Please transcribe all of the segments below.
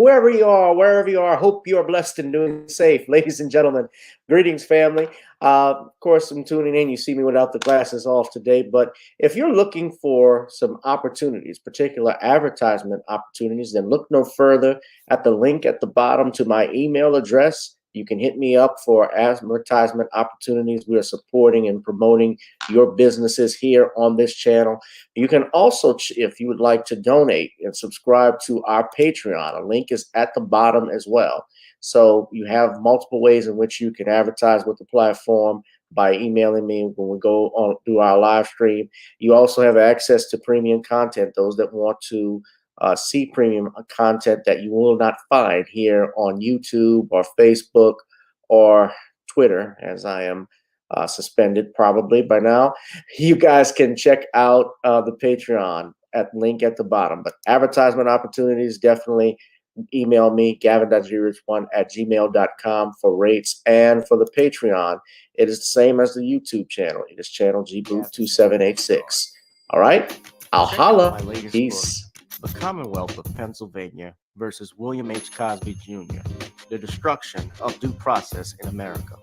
whoever you are, wherever you are, hope you are blessed and doing safe. Ladies and gentlemen, greetings, family. Of course, I'm tuning in. You see me without the glasses off today, but if you're looking for some opportunities, particular advertisement opportunities, then look no further at the link at the bottom to my email address. You can hit me up for advertisement opportunities. We are supporting and promoting your businesses here on this channel. You can also, if you would like to donate and subscribe to our Patreon, a link is at the bottom as well. So you have multiple ways in which you can advertise with the platform by emailing me when we go on do our live stream. You also have access to premium content, those that want to see premium content that you will not find here on YouTube or Facebook or Twitter, as I am suspended probably by now. You guys can check out the Patreon at link at the bottom. But advertisement opportunities, definitely email me, Gavin.Richard1@gmail.com for rates. And for the Patreon, it is the same as the YouTube channel. It is channel GBoot2786. All right? I'll holla. Peace. The Commonwealth of Pennsylvania versus William H. Cosby Jr., The Destruction of Due Process in America.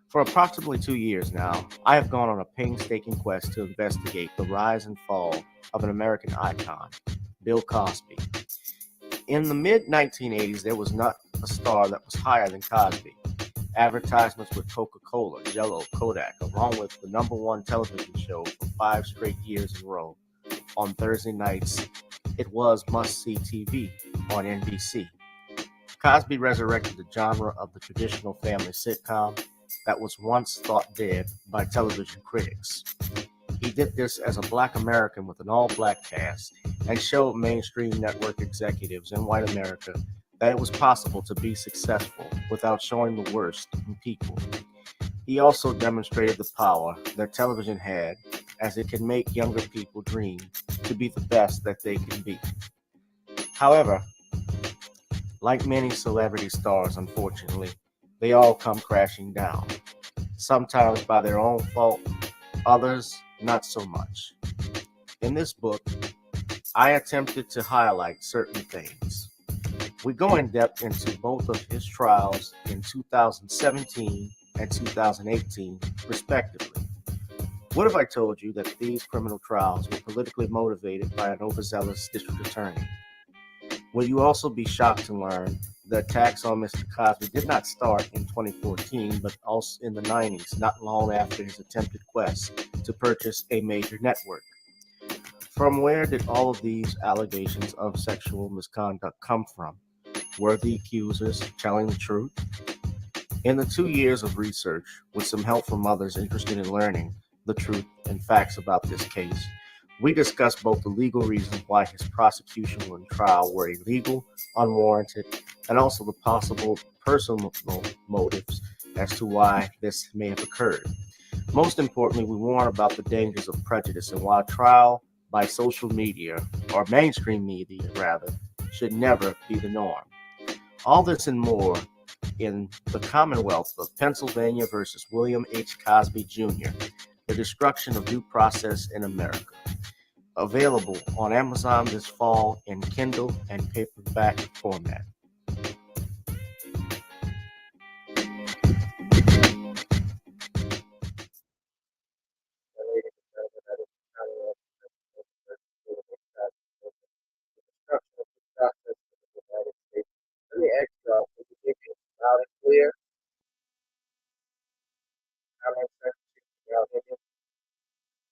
For approximately 2 years now, I have gone on a painstaking quest to investigate the rise and fall of an American icon, Bill Cosby. In the mid-1980s, there was not a star that was higher than Cosby. Advertisements with Coca-Cola, Jello, Kodak, along with the #1 television show for 5 straight years in a row. On Thursday nights, it was must-see TV on NBC. Cosby resurrected the genre of the traditional family sitcom that was once thought dead by television critics. He did this as a Black American with an all-Black cast and showed mainstream network executives in white America that it was possible to be successful without showing the worst in people. He also demonstrated the power that television had, as it can make younger people dream to be the best that they can be. However, like many celebrity stars, unfortunately, they all come crashing down, sometimes by their own fault, others not so much. In this book, I attempted to highlight certain things. We go in depth into both of his trials in 2017 and 2018, respectively. What if I told you that these criminal trials were politically motivated by an overzealous district attorney? Will you also be shocked to learn the attacks on Mr. Cosby did not start in 2014, but also in the 90s, not long after his attempted quest to purchase a major network? From where did all of these allegations of sexual misconduct come from? Were the accusers telling the truth? In the 2 years of research, with some help from others interested in learning the truth and facts about this case, we discussed both the legal reasons why his prosecution and trial were illegal, unwarranted, and also the possible personal motives as to why this may have occurred. Most importantly, we warn about the dangers of prejudice and why trial by social media, or mainstream media rather, should never be the norm. All this and more in The Commonwealth of Pennsylvania versus William H. Cosby Jr., The Destruction of Due Process in America. Available on Amazon this fall in Kindle and paperback format. Let me ask y'all, can you hear me loud and clear? How much sense y'all hear me?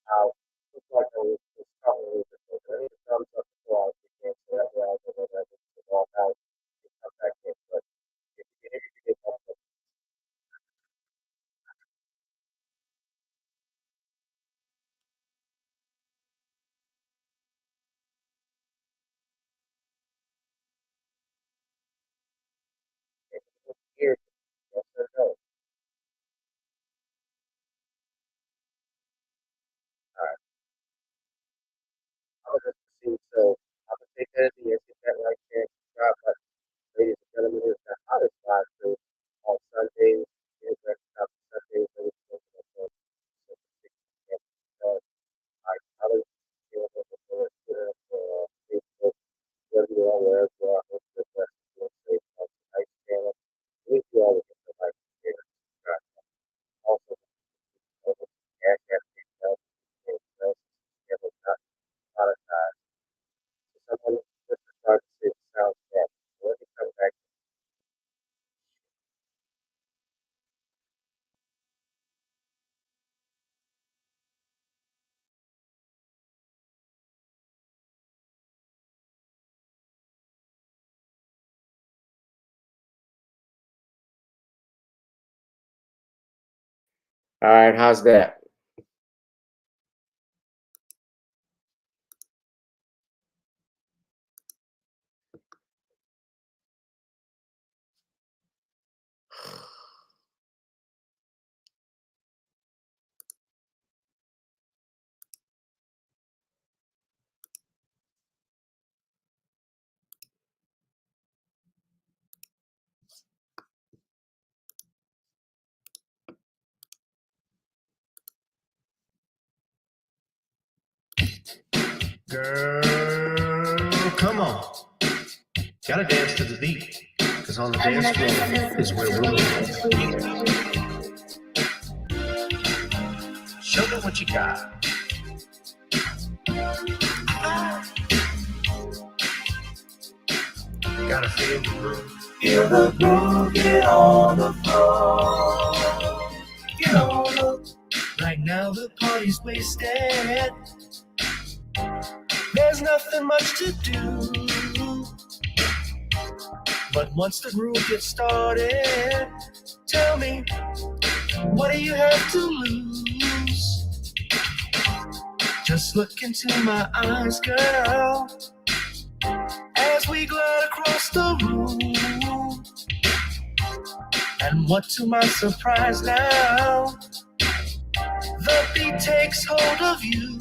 I'll look like I was talking a little bit more. I need to thumbs up as well. If you can't say that well, then I need to walk out and come back in. But if you can hear me, you can thumbs up. If you can hear me, yes or no. All right. All right, how's that? Girl, come on. Gotta dance to the beat. Cause on the dance floor is where we'll be. Show me what you got. Gotta feel the groove. Feel the groove, get on the floor. Get on the. Right now the party's wasted. There's nothing much to do. But once the groove gets started, tell me, what do you have to lose? Just look into my eyes, girl, as we glide across the room. And what to my surprise now, the beat takes hold of you.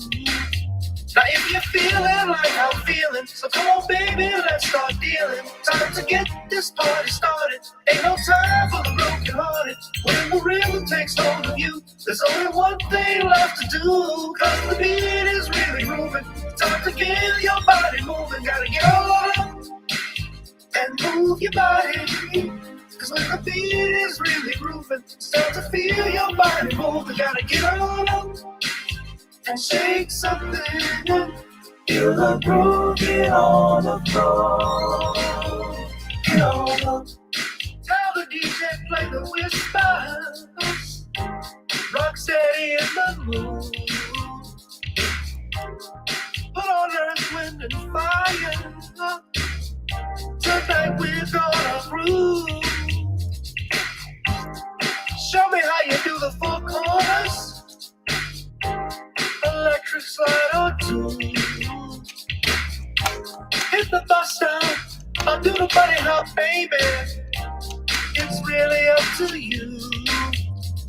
Now if you're feeling like I'm feeling, so come on baby, let's start dealing. Time to get this party started. Ain't no time for the broken hearted. When the rhythm takes hold of you, there's only one thing left to do. Cause the beat is really grooving. Time to get your body moving. Gotta get on up and move your body. Cause when the beat is really grooving, start to feel your body moving. Gotta get on up and shake something. Feel the groove, get on the floor. Get on up. Tell the DJ play the whispers. Rock steady in the mood. Put on earth, wind, and fire. Tonight we're gonna groove. Show me how you do the four corners. Electric slide or two. Hit the bus down, I'll do the bunny hop, baby. It's really up to you.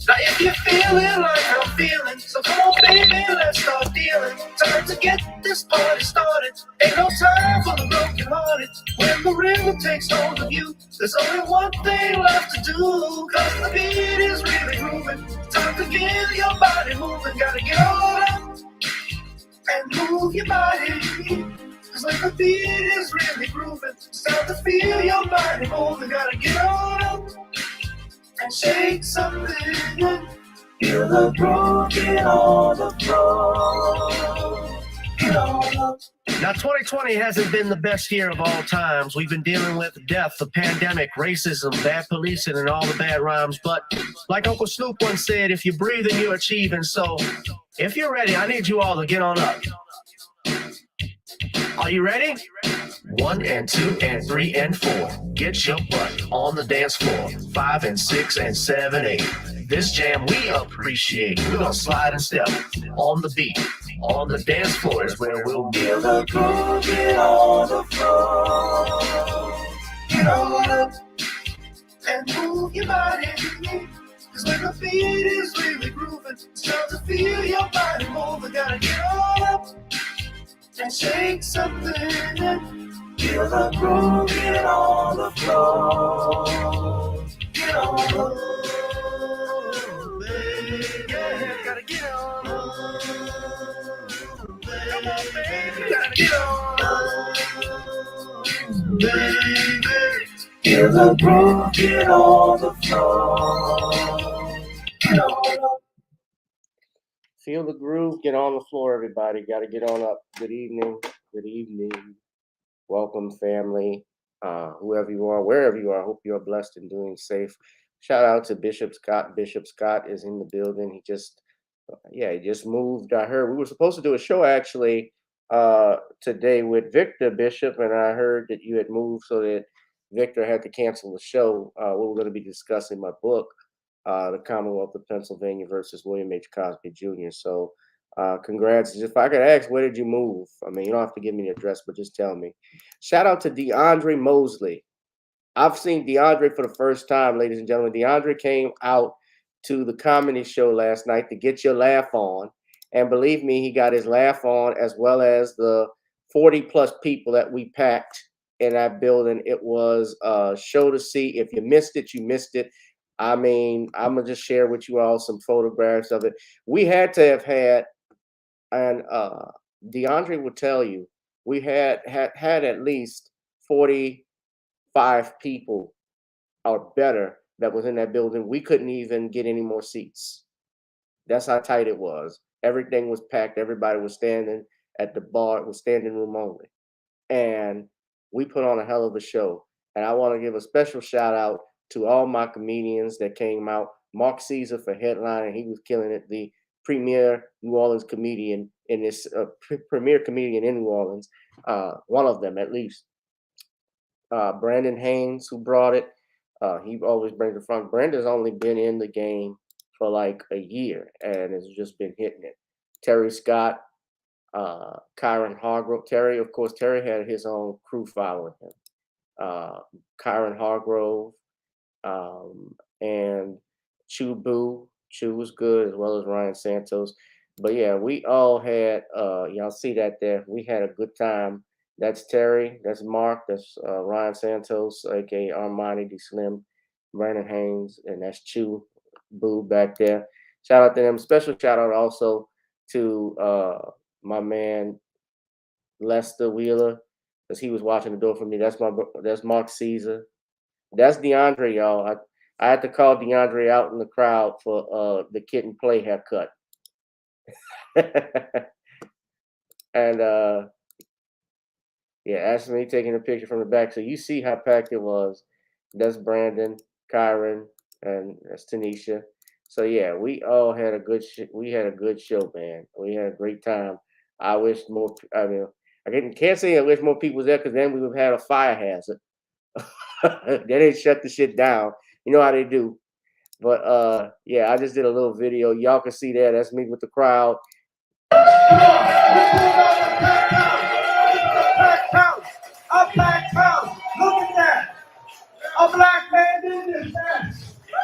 Now if you're feeling like I'm feeling, so come on baby, let's start dealing. Time to get this party started. Ain't no time for the broken hearted. When the rhythm takes hold of you, there's only one thing left to do. Cause the beat is really grooving. Time to get your body moving. Gotta get on up and move your body. Cause when the beat is really grooving, start to feel your body moving. Gotta get on up and shake something. Feel the groove, get on the floor. Get on up. Now 2020 hasn't been the best year of all times. We've been dealing with death, the pandemic, racism, bad policing, and all the bad rhymes. But like Uncle Snoop once said, if you're breathing, you're achieving. So if you're ready, I need you all to get on up. Are you ready? 1 and 2 and 3 and 4. Get your butt on the dance floor. 5 and 6 and 7, 8. This jam we appreciate. We're gonna slide and step on the beat. On the dance floor is where we'll be. Feel the groove, get on the floor. Get on up and move your body. Cause when the beat is really grooving, start to feel your body moving. Gotta get on up and shake something. Feel the groove, get on the floor. Get on up, baby. Yeah, gotta get on up. Come on, baby, gotta get on up, baby. Feel the groove, get on the floor. Get on up. Feel the groove, get on the floor, everybody. Got to get on up. Good evening. Good evening. Welcome, family. Whoever you are, wherever you are, I hope you are blessed and doing safe. Shout out to Bishop Scott. Bishop Scott is in the building. He just moved. I heard we were supposed to do a show actually today with Victor Bishop, and I heard that you had moved so that Victor had to cancel the show. We were going to be discussing my book. the Commonwealth of Pennsylvania versus William H. Cosby Jr. So, congrats. If I could ask, where did you move? I mean, you don't have to give me the address, but just tell me. Shout out to DeAndre Mosley. I've seen DeAndre for the first time, ladies and gentlemen. DeAndre came out to the comedy show last night to get your laugh on. And believe me, he got his laugh on, as well as the 40 plus people that we packed in that building. It was a show to see. If you missed it, you missed it. I mean, I'm going to just share with you all some photographs of it. We had to have had, and DeAndre would tell you, we had at least 45 people or better that was in that building. We couldn't even get any more seats. That's how tight it was. Everything was packed. Everybody was standing at the bar. It was standing room only. And we put on a hell of a show. And I want to give a special shout out to all my comedians that came out. Mark Caesar for headlining. He was killing it. The premier New Orleans comedian in this premier comedian in New Orleans. One of them at least. Brandon Haynes, who brought it. He always brings it front. Brandon's only been in the game for like a year and has just been hitting it. Terry Scott, Kyron Hargrove. Terry, of course, Terry had his own crew following him. Kyron Hargrove and Chu Boo. Chu was good, as well as Ryan Santos. But yeah, we all had, y'all see that there. We had a good time. That's Terry, that's Mark, that's Ryan Santos, aka Armani D Slim, Brandon Haynes, and that's Chu Boo back there. Shout out to them. Special shout out also to my man Lester Wheeler, because he was watching the door for me. That's Mark Caesar. That's DeAndre, y'all. I had to call DeAndre out in the crowd for the kid and play haircut. And yeah, that's me taking a picture from the back. So you see how packed it was. That's Brandon, Kyron, and that's Tanisha. So yeah, we all had a good we had a good show, man. We had a great time. I wish more. I mean, can't say I wish more people was there, because then we would have had a fire hazard. They didn't shut the shit down. You know how they do. But yeah, I just did a little video. Y'all can see that. That's me with the crowd. A black house. Look at that. A black man did this, man.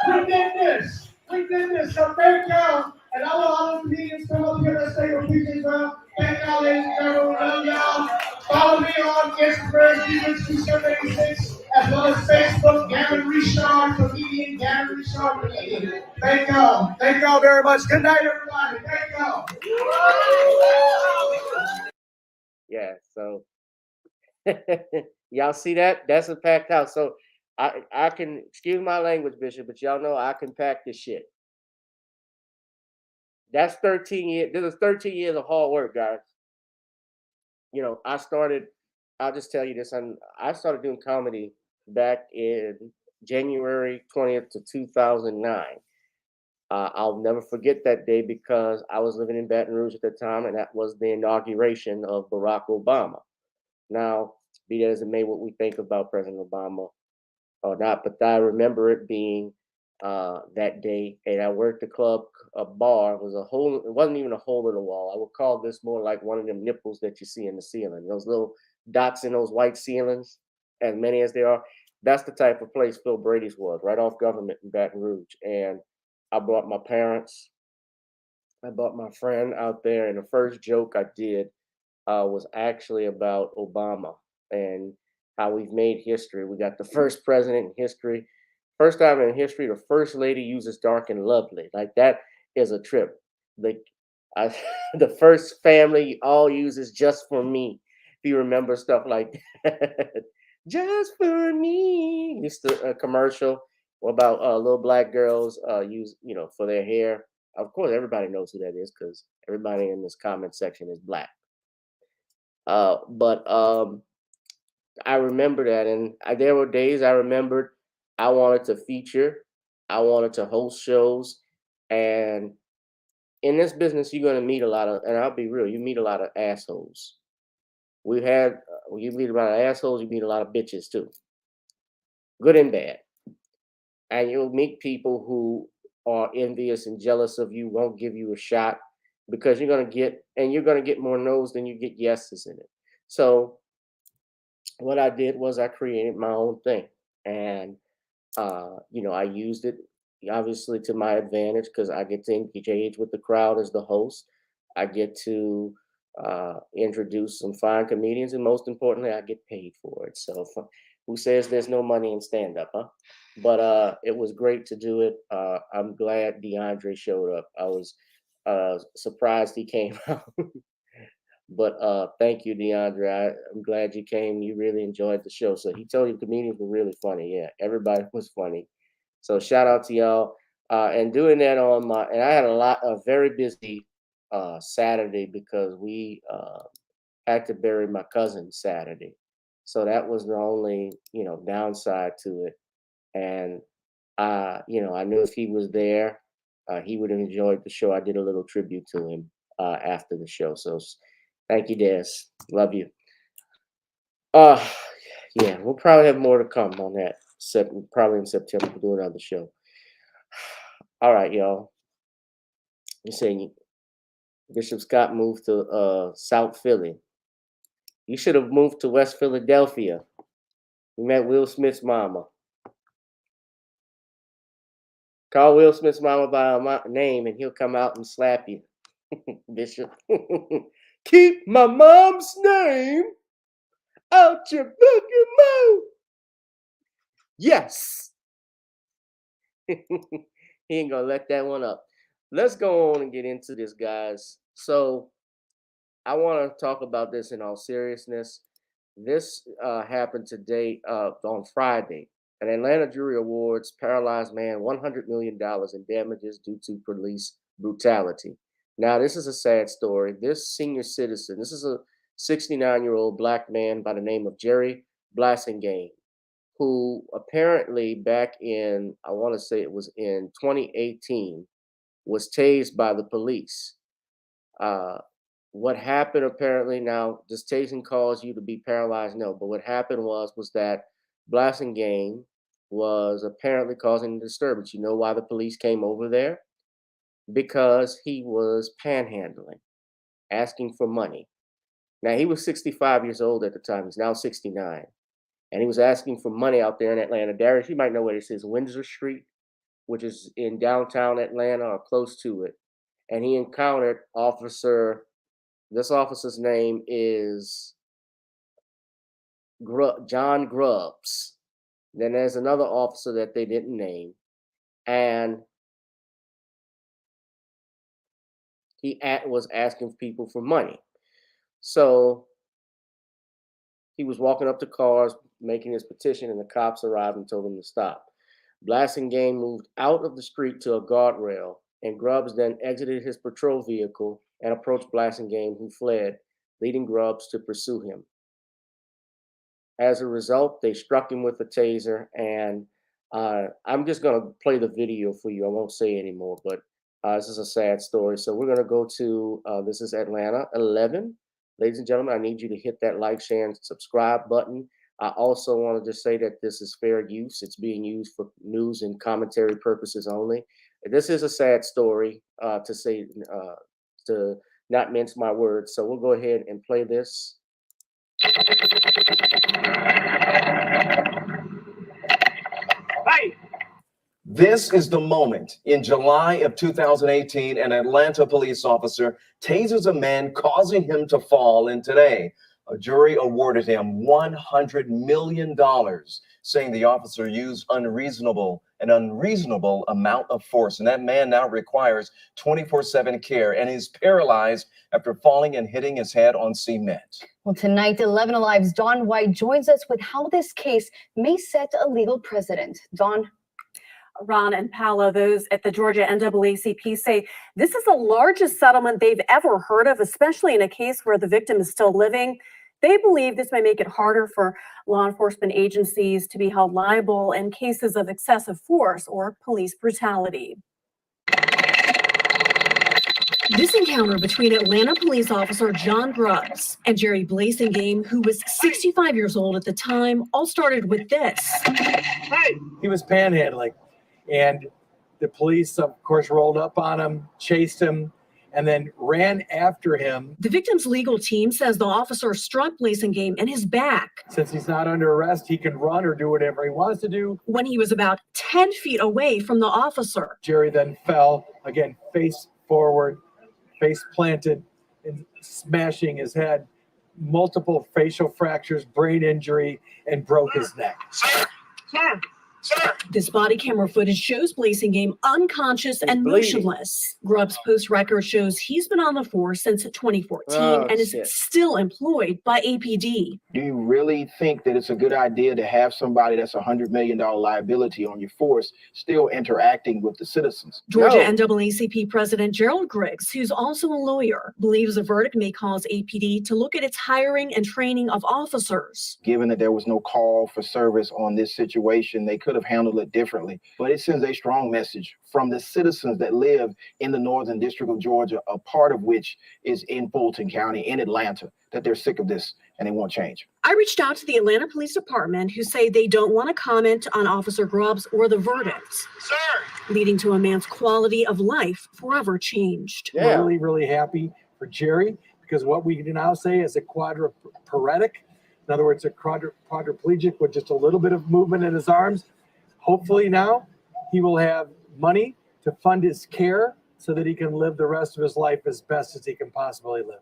We did this. We did this. So thank y'all. And I want all the comedians come up here and say your pieces out. Thank y'all, ladies and gentlemen. Love y'all. Follow me on Instagram, Gavin2786, as well as Facebook, Gavin Richard, comedian, Gavin Richard, comedian. Thank y'all. Thank y'all very much. Good night, everybody. Thank y'all. Yeah, so y'all see that? That's a packed house. So I can, excuse my language, Bishop, but y'all know I can pack this shit. That's 13 years. This is 13 years of hard work, guys. You know, I'll just tell you this. I started doing comedy back in January 20th to 2009. I'll never forget that day, because I was living in Baton Rouge at the time, and that was the inauguration of Barack Obama. Now, be that as it may, what we think about President Obama or not, but I remember it being that day, and I worked a bar. It was a hole. It wasn't even a hole in the wall. I would call this more like one of them nipples that you see in the ceiling. Those little dots in those white ceilings, as many as there are. That's the type of place Phil Brady's was, right off Government in Baton Rouge. And I brought my parents. I brought my friend out there, and the first joke I did was actually about Obama and how we've made history. We got the first president in history. First time in history, the first lady uses dark and lovely. Like, that is a trip. Like, the first family all uses just for me. If you remember stuff like that. Just for me. Used to a commercial about little black girls use, for their hair. Of course, everybody knows who that is, because everybody in this comment section is black. But I remember that, and there were days I remembered I wanted to feature, I wanted to host shows, and in this business, you're gonna meet a lot of, and I'll be real, you meet a lot of assholes. You meet a lot of assholes, you meet a lot of bitches too, good and bad, and you'll meet people who are envious and jealous of you won't give you a shot because you're going to get more no's than you get yeses in it. So what I did was I created my own thing, and I used it obviously to my advantage because I get to engage with the crowd as the host. I get to introduce some fine comedians, and most importantly, I get paid for it. So, who says there's no money in stand up, huh? But it was great to do it. I'm glad DeAndre showed up. I was surprised he came out. But thank you, DeAndre. I'm glad you came. You really enjoyed the show. So he told you comedians were really funny. Yeah, everybody was funny. So shout out to y'all. And doing that and I had a very busy Saturday because we had to bury my cousin Saturday. So that was the only, downside to it. And I knew if he was there, he would have enjoyed the show. I did a little tribute to him after the show. So thank you, Des. Love you. Yeah, we'll probably have more to come on that. Probably in September, we'll do another show. All right, y'all. You're saying Bishop Scott moved to South Philly. You should have moved to West Philadelphia. We met Will Smith's mama. Call Will Smith's mama by my name and he'll come out and slap you, Bishop. Keep my mom's name out your fucking mouth. Yes. He ain't gonna let that one up. Let's go on and get into this, guys. So I want to talk about this in all seriousness. This happened today on Friday. An Atlanta jury awards paralyzed man $100 million in damages due to police brutality. Now, this is a sad story. This senior citizen, this is a 69-year-old black man by the name of Jerry Blasingame, who apparently back in, I want to say it was in 2018, was tased by the police. What happened apparently, now does tasing cause you to be paralyzed? No, but what happened was that Blasingame was apparently causing a disturbance. You know why the police came over there? Because he was panhandling, asking for money. Now, he was 65 years old at the time. He's now 69. And he was asking for money out there in Atlanta. Darius, you might know where this is, Windsor Street, which is in downtown Atlanta or close to it. And he encountered this officer's name is John Grubbs. Then there's another officer that they didn't name. And he was asking people for money. So he was walking up to cars, making his petition, and the cops arrived and told him to stop. Blasingame moved out of the street to a guardrail, and Grubbs then exited his patrol vehicle and approached Blasingame, who fled, leading Grubbs to pursue him. As a result, they struck him with a taser, and I'm just going to play the video for you. I won't say anymore, but this is a sad story. So we're going to go to, this is Atlanta 11. Ladies and gentlemen, I need you to hit that like, share, and subscribe button. I also want to just say that this is fair use. It's being used for news and commentary purposes only. This is a sad story, to not mince my words. So we'll go ahead and play this. Hey! This is the moment. In July of 2018, an Atlanta police officer tasers a man, causing him to fall, and today a jury awarded him $100 million, saying the officer used an unreasonable amount of force. And that man now requires 24/7 care and is paralyzed after falling and hitting his head on cement. Well, tonight, 11 Alive's Dawn White joins us with how this case may set a legal precedent. Dawn? Ron and Paolo, those at the Georgia NAACP say this is the largest settlement they've ever heard of, especially in a case where the victim is still living. They believe this may make it harder for law enforcement agencies to be held liable in cases of excessive force or police brutality. This encounter between Atlanta police officer John Grubbs and Jerry Blasingame, who was 65 years old at the time, all started with this. He was panhandling, and The police, of course, rolled up on him, chased him, and then ran after him. The victim's legal team says the officer struck Blasingame in his back. Since he's not under arrest, he can run or do whatever he wants to do. When he was about 10 feet away from the officer. Jerry then fell, again, face forward, face planted, and smashing his head, multiple facial fractures, brain injury, and broke his neck. Sir! This body camera footage shows Blasingame unconscious and motionless. Grubb's post record shows he's been on the force since 2014 and is still employed by APD. Do you really think that it's a good idea to have somebody that's $100 million liability on your force still interacting with the citizens? Georgia NAACP President Gerald Griggs, who's also a lawyer, believes the verdict may cause APD to look at its hiring and training of officers. Given that there was no call for service on this situation, they could have handled it differently. But it sends a strong message from the citizens that live in the Northern District of Georgia, a part of which is in Fulton County, in Atlanta, that they're sick of this and they want change. I reached out to the Atlanta Police Department, who say they don't want to comment on Officer Grubbs or the verdicts, leading to a man's quality of life forever changed. Really, really happy for Jerry, because what we can now say is a quadriplegic. In other words, a quadriplegic with just a little bit of movement in his arms. Hopefully now he will have money to fund his care so that he can live the rest of his life as best as he can possibly live.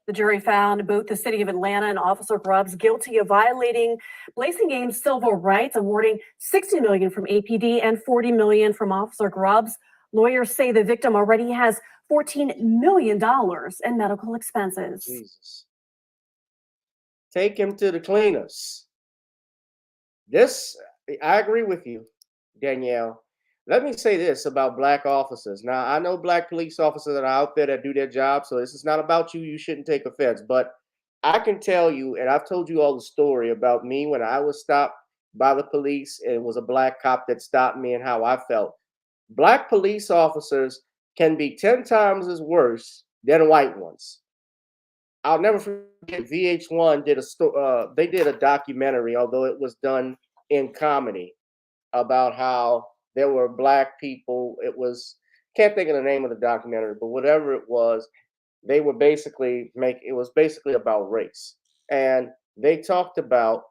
The jury found both the city of Atlanta and Officer Grubbs guilty of violating Blasingame's civil rights, awarding $60 million from APD and $40 million from Officer Grubbs. Lawyers say the victim already has $14 million in medical expenses. Jesus. Take him to the cleaners. This, I agree with you, Danielle. Let me say this about black officers. Now, I know black police officers that are out there that do their job, so this is not about you. You shouldn't take offense. But I can tell you, and I've told you all the story about me when I was stopped by the police, and it was a black cop that stopped me and how I felt. Black police officers can be 10 times as worse than white ones. I'll never forget VH1 did they did a documentary, although it was done in comedy, about how there were black people. It was, can't think of the name of the documentary, but whatever it was, they were basically it was basically about race. And they talked about,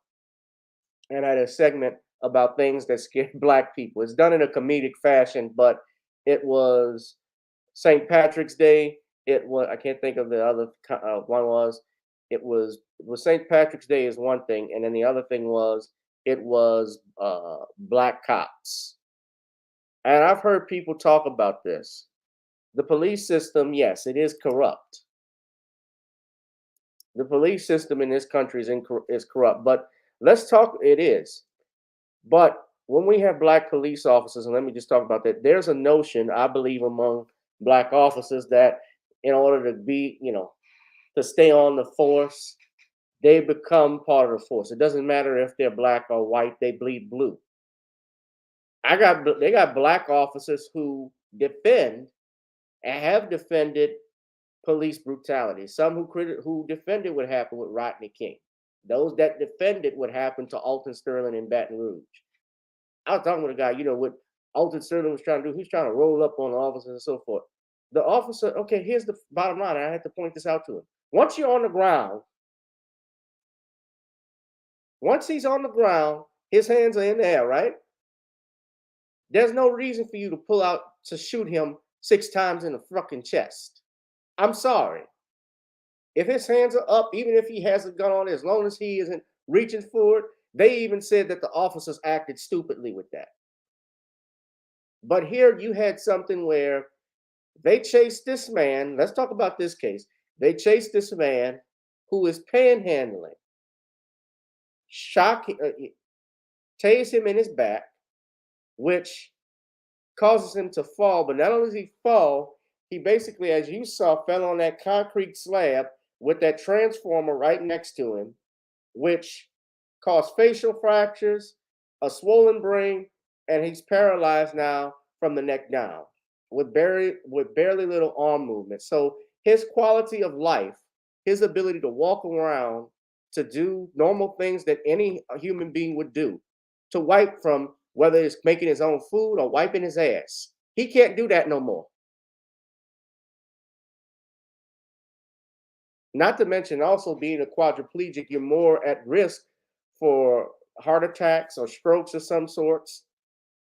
and had a segment about things that scare black people. It's done in a comedic fashion, but it was St. Patrick's Day. It was, I can't think of the other one was, it was St. Patrick's Day is one thing. And then the other thing was, it was black cops. And I've heard people talk about this. The police system, yes, it is corrupt. The police system in this country is corrupt, but let's talk, it is. But when we have black police officers, and let me just talk about that, there's a notion, I believe, among black officers that in order to be, to stay on the force, they become part of the force. It doesn't matter if they're black or white, they bleed blue. They got black officers who defend and have defended police brutality. Some who defended what happened with Rodney King. Those that defended what happened to Alton Sterling in Baton Rouge. I was talking with a guy, what Alton Sterling was trying to do. He was trying to roll up on the officers and so forth. The officer, okay, here's the bottom line. I had to point this out to him. Once you're on the ground, once he's on the ground, his hands are in the air, right? There's no reason for you to pull out to shoot him 6 times in the fucking chest. I'm sorry. If his hands are up, even if he has a gun on, as long as he isn't reaching for it, they even said that the officers acted stupidly with that. But here you had something where they chased this man. Let's talk about this case. They chased this man who is panhandling, tase him in his back, which causes him to fall. But not only does he fall, he basically, as you saw, fell on that concrete slab with that transformer right next to him, which caused facial fractures, a swollen brain, and he's paralyzed now from the neck down with barely little arm movement. So his quality of life, his ability to walk around, to do normal things that any human being would do, to wipe from whether it's making his own food or wiping his ass. He can't do that no more. Not to mention also being a quadriplegic, you're more at risk for heart attacks or strokes of some sorts.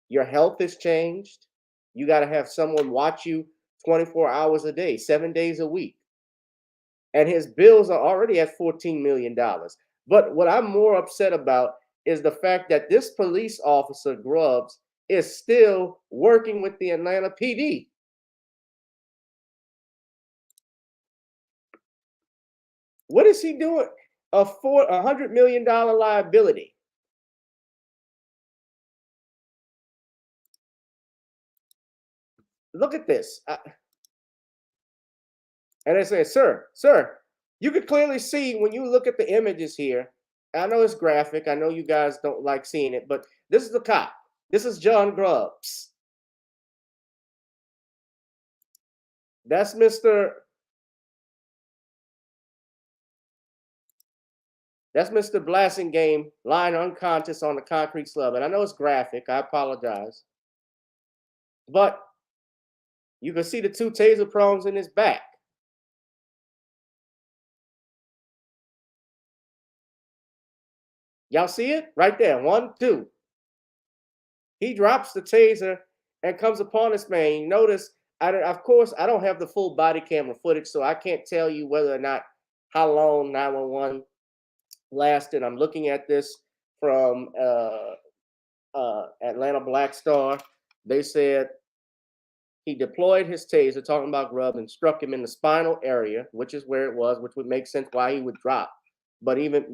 Your health has changed. You got to have someone watch you 24 hours a day, 7 days a week. And his bills are already at $14 million. But what I'm more upset about is the fact that this police officer, Grubbs, is still working with the Atlanta PD. What is he doing? A $100 million liability. Look at this. And they say, sir, you could clearly see when you look at the images here. I know it's graphic. I know you guys don't like seeing it, but this is the cop. This is John Grubbs. That's Mr. Blasingame lying unconscious on the concrete slab. And I know it's graphic. I apologize. But you can see the 2 taser prongs in his back. Y'all see it? Right there. 1, 2. He drops the taser and comes upon this man. You notice, of course, I don't have the full body camera footage, so I can't tell you whether or not how long 911 lasted. I'm looking at this from Atlanta Black Star. They said he deployed his taser, talking about Grubb, and struck him in the spinal area, which is where it was, which would make sense why he would drop. But even,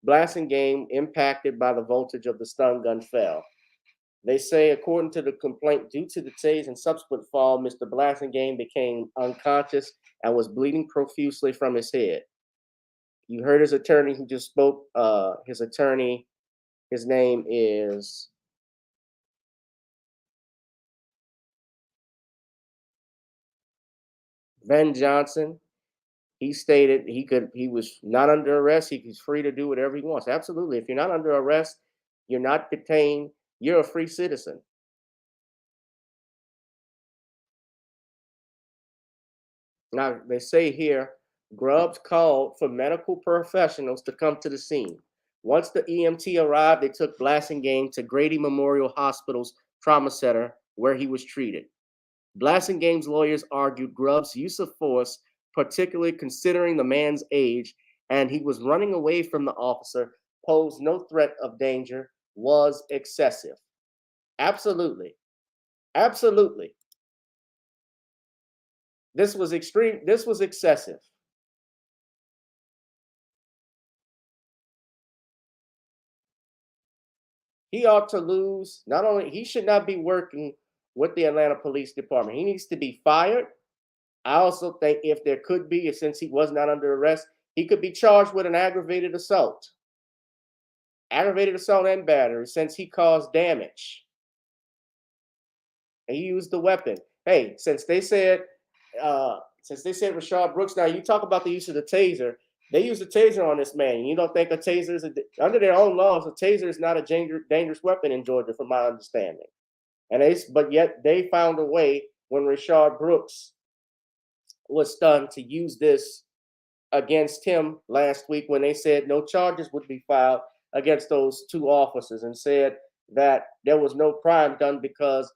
Blasingame, impacted by the voltage of the stun gun, fell. They say, according to the complaint, due to the tase and subsequent fall, Mr. Blasingame became unconscious and was bleeding profusely from his head. You heard his attorney who just spoke. His attorney, his name is Ben Johnson. He stated he was not under arrest. He's free to do whatever he wants. Absolutely. If you're not under arrest, you're not detained, you're a free citizen. Now, they say here, Grubbs called for medical professionals to come to the scene. Once the EMT arrived, they took Blasingame to Grady Memorial Hospital's trauma center, where he was treated. Blasingame's lawyers argued Grubbs' use of force, particularly considering the man's age, and he was running away from the officer, posed no threat of danger, was excessive. Absolutely. Absolutely. This was extreme. This was excessive. He ought to lose. Not only, he should not be working with the Atlanta Police Department. He needs to be fired. I also think if there could be, since he was not under arrest, he could be charged with an aggravated assault. Aggravated assault and battery, since he caused damage. And he used the weapon. Hey, since they said Rashard Brooks, now you talk about the use of the taser. They used a taser on this man. You don't think a taser is, under their own laws, a taser is not a dangerous weapon in Georgia, from my understanding. But yet they found a way when Rashard Brooks was stunned to use this against him last week, when they said no charges would be filed against those 2 officers, and said that there was no crime done because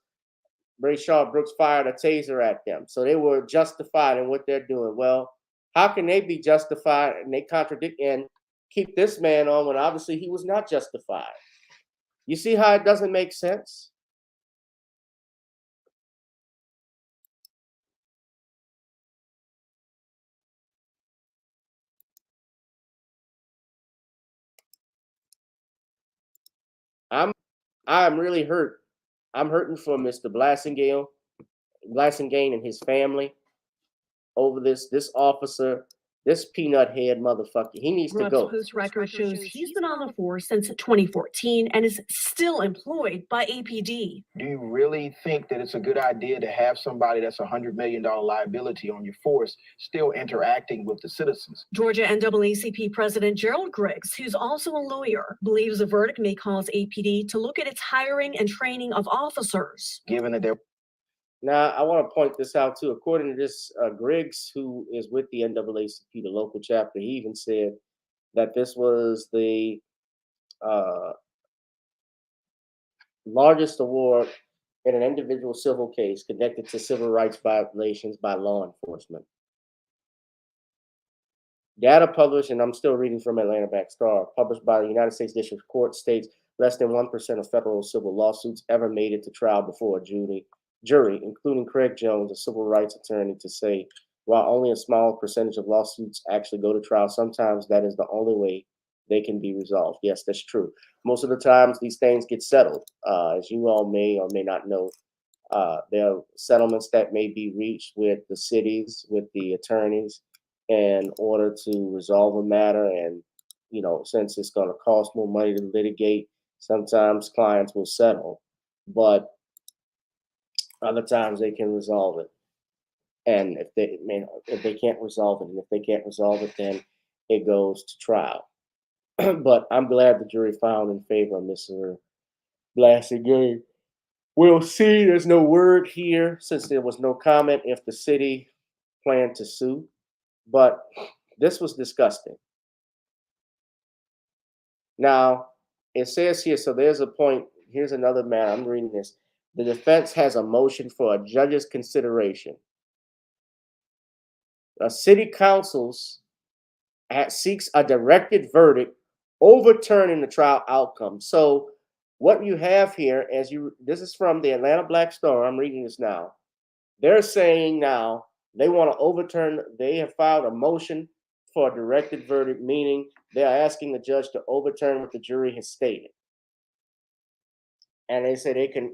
Rashard Brooks fired a taser at them. So they were justified in what they're doing. Well, how can they be justified and they contradict and keep this man on when obviously he was not justified? You see how it doesn't make sense? I'm really hurt. I'm hurting for Mr. Blasingame and his family over this. This officer This peanut head motherfucker, he needs to Rupp's go. post record shows he's been on the force since 2014 and is still employed by APD. Do you really think that it's a good idea to have somebody that's $100 million liability on your force still interacting with the citizens? Georgia NAACP President Gerald Griggs, who's also a lawyer, believes the verdict may cause APD to look at its hiring and training of officers. Given that they're Now, I want to point this out too. According to this Griggs, who is with the NAACP, the local chapter, he even said that this was the largest award in an individual civil case connected to civil rights violations by law enforcement. Data published, and I'm still reading from Atlanta Back Star, published by the United States District Court states less than 1% of federal civil lawsuits ever made it to trial before a jury, including Craig Jones, a civil rights attorney, to say, while only a small percentage of lawsuits actually go to trial, sometimes that is the only way they can be resolved. Yes, that's true. Most of the times these things get settled. As you all may or may not know, there are settlements that may be reached with the cities, with the attorneys, in order to resolve a matter. And, you know, since it's going to cost more money to litigate, sometimes clients will settle, but other times they can resolve it. And if they can't resolve it, and if they can't resolve it, then it goes to trial. But I'm glad the jury found in favor of Mr. Blasingame. We'll see. There's no word here since there was no comment if the city planned to sue. But this was disgusting. Now, it says here, so there's a point. Here's another matter. I'm reading this. The defense has a motion for a judge's consideration. A city council's seeks a directed verdict overturning the trial outcome. So what you have here, this is from the Atlanta Black Star. I'm reading this now. They're saying now they want to overturn. They have filed a motion for a directed verdict, meaning they are asking the judge to overturn what the jury has stated. And they say they can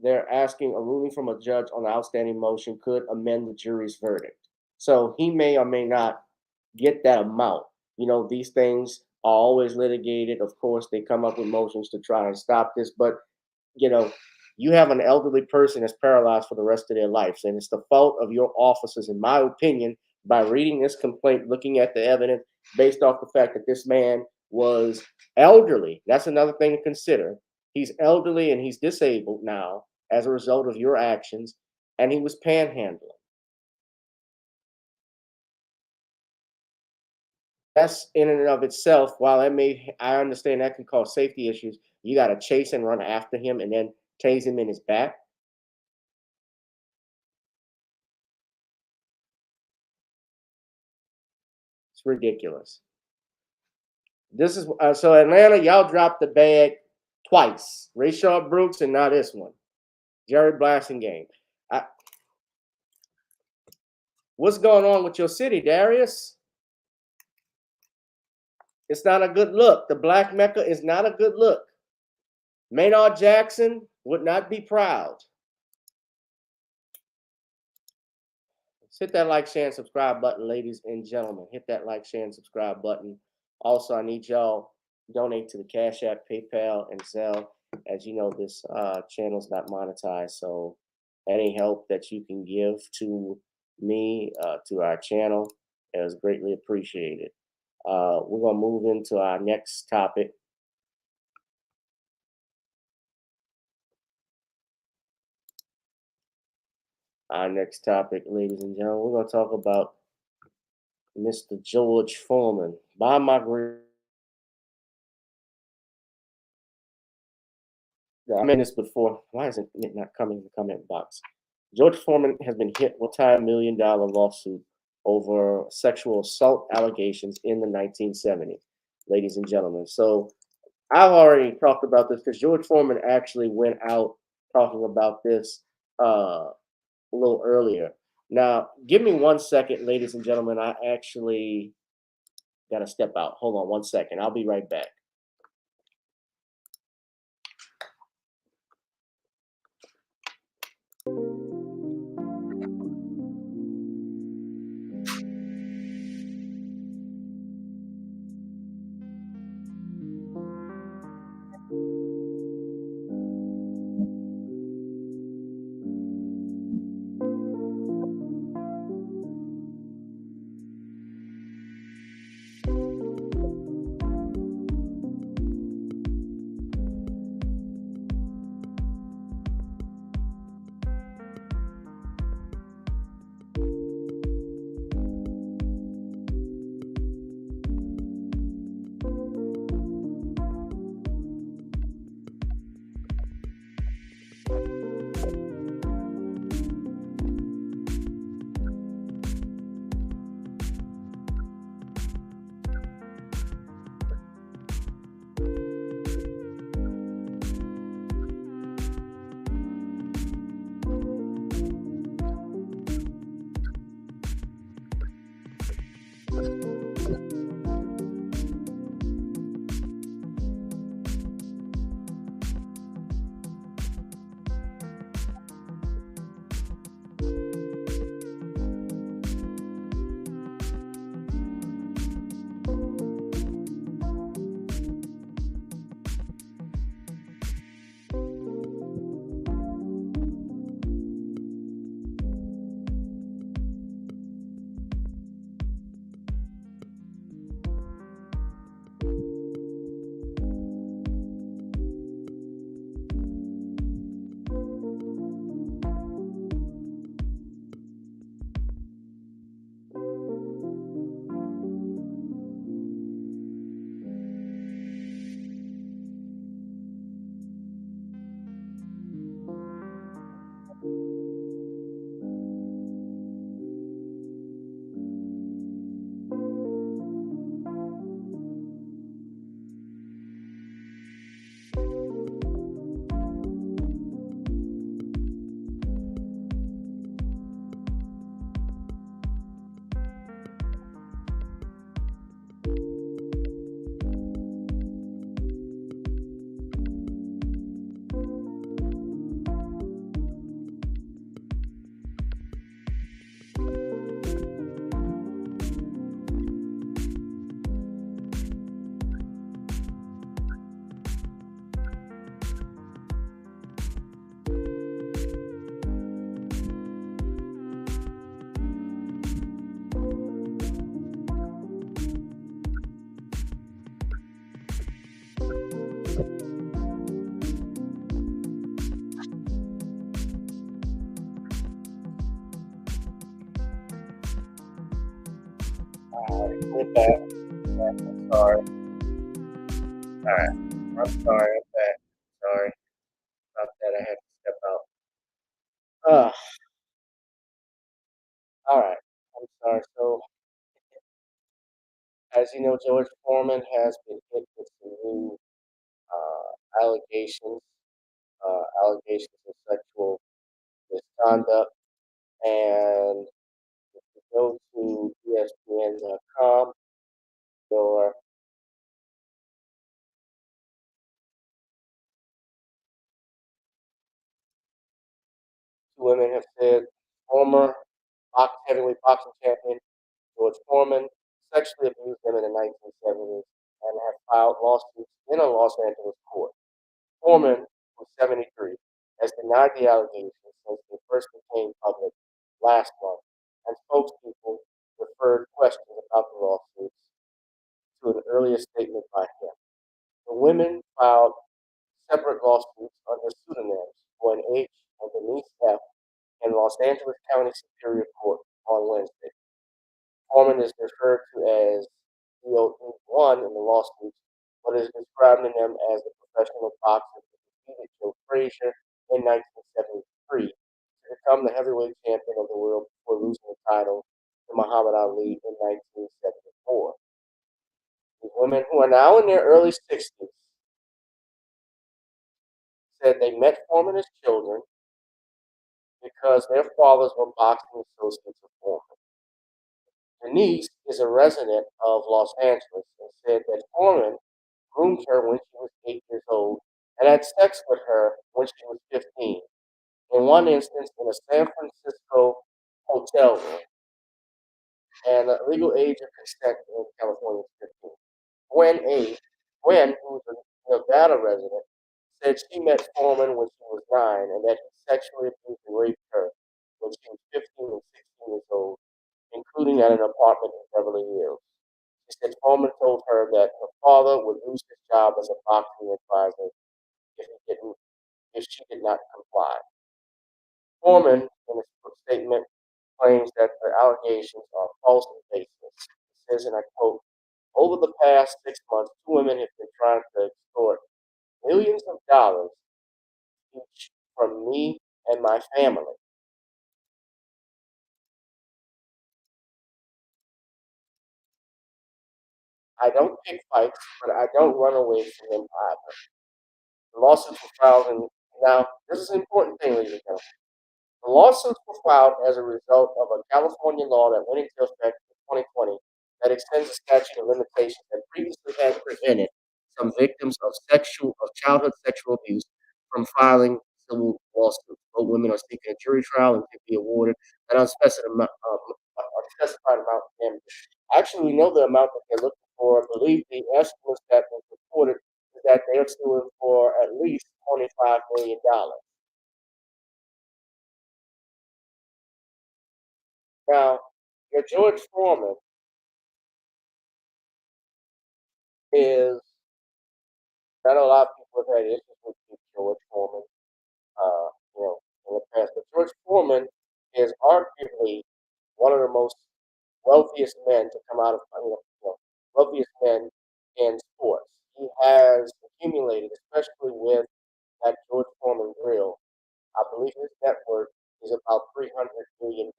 they're asking a ruling from a judge on the outstanding motion could amend the jury's verdict. So he may or may not get that amount. You know, these things are always litigated. Of course, they come up with motions to try and stop this, but you know, you have an elderly person that's paralyzed for the rest of their lives, and it's the fault of your officers, in my opinion, by reading this complaint, looking at the evidence based off the fact that this man was elderly. That's another thing to consider. He's elderly and he's disabled now as a result of your actions, and he was panhandling. That's in and of itself, while I understand that can cause safety issues, you got to chase and run after him and then tase him in his back. It's ridiculous. This is so Atlanta, y'all dropped the bag twice. Rayshard Brooks and now this one, Jerry Blasingame. What's going on with your city, Darius? It's not a good look. The Black Mecca is not a good look. Maynard Jackson would not be proud. Hit that like, share, and subscribe button, ladies and gentlemen. Hit that like, share, and subscribe button. Also, I need y'all donate to the Cash App, PayPal, and Zelle. As you know, this channel is not monetized, so any help that you can give to me, to our channel, is greatly appreciated. We're going to move into our next topic. Our next topic, ladies and gentlemen, we're going to talk about Mr. George Foreman. By my I mentioned this before. Why isn't it not coming in the comment box? George Foreman has been hit with a multi-million-dollar lawsuit over sexual assault allegations in the 1970s, ladies and gentlemen. So I've already talked about this because George Foreman actually went out talking about this a little earlier. Now, give me 1 second, ladies and gentlemen. I actually got to step out. Hold on 1 second. I'll be right back. We're back. I'm sorry. All right. I'm sorry. I'm back. Sorry about that. I had to step out. All right. I'm sorry. So, as you know, George Foreman has been hit with some new allegations, allegations of sexual misconduct. And if you go to ESPN.com, your two women have said former heavyweight boxing champion George Foreman sexually abused them in the 1970s and have filed lawsuits in a Los Angeles court. Foreman, who's 73, has denied the allegations since they first became public last month, and spokespeople referred questions about the lawsuits to an earlier statement by him. The women filed separate lawsuits under pseudonyms, Gwen H. and Denise F. in Los Angeles County Superior Court on Wednesday. Foreman is referred to as DOE1 in the lawsuits, but is describing them as the professional boxer who defeated Joe Frazier in 1973 to become the heavyweight champion of the world before losing the title to Muhammad Ali in 1974. These women, who are now in their early 60s, said they met Foreman as children because their fathers were boxing associates of Foreman. Denise is a resident of Los Angeles and said that Foreman groomed her when she was 8 years old and had sex with her when she was 15. In one instance, in a San Francisco hotel room, and the legal age of consent in California is 15. Gwen, who's a Nevada resident, said she met Foreman when she was 9 and that he sexually abused and raped her when she was 15 and 16 years old, including at an apartment in Beverly Hills. She said Foreman told her that her father would lose his job as a boxing advisor if she did not comply. Foreman, in his statement, claims that the allegations are false and baseless. He says, and I quote, "Over the past 6 months, two women have been trying to extort millions of dollars each from me and my family. I don't pick fights, but I don't run away from them either." The lawsuits were filed, and now this is an important thing, ladies and gentlemen. The lawsuits were filed as a result of a California law that went into effect in 2020 that extends the statute of limitations that previously had prevented some victims of childhood sexual abuse from filing civil lawsuits. Both women are seeking a jury trial and could be awarded an unspecified amount of damages. Actually, we know the amount that they're looking for. I believe the estimates that was reported is that they are suing for at least $25 million. Now, your George Foreman is, I know a lot of people have had issues with George Foreman, in the past, but George Foreman is arguably one of the most wealthiest men to come out of, wealthiest men in sports. He has accumulated, especially with that George Foreman grill. I believe his net worth is about $300 million.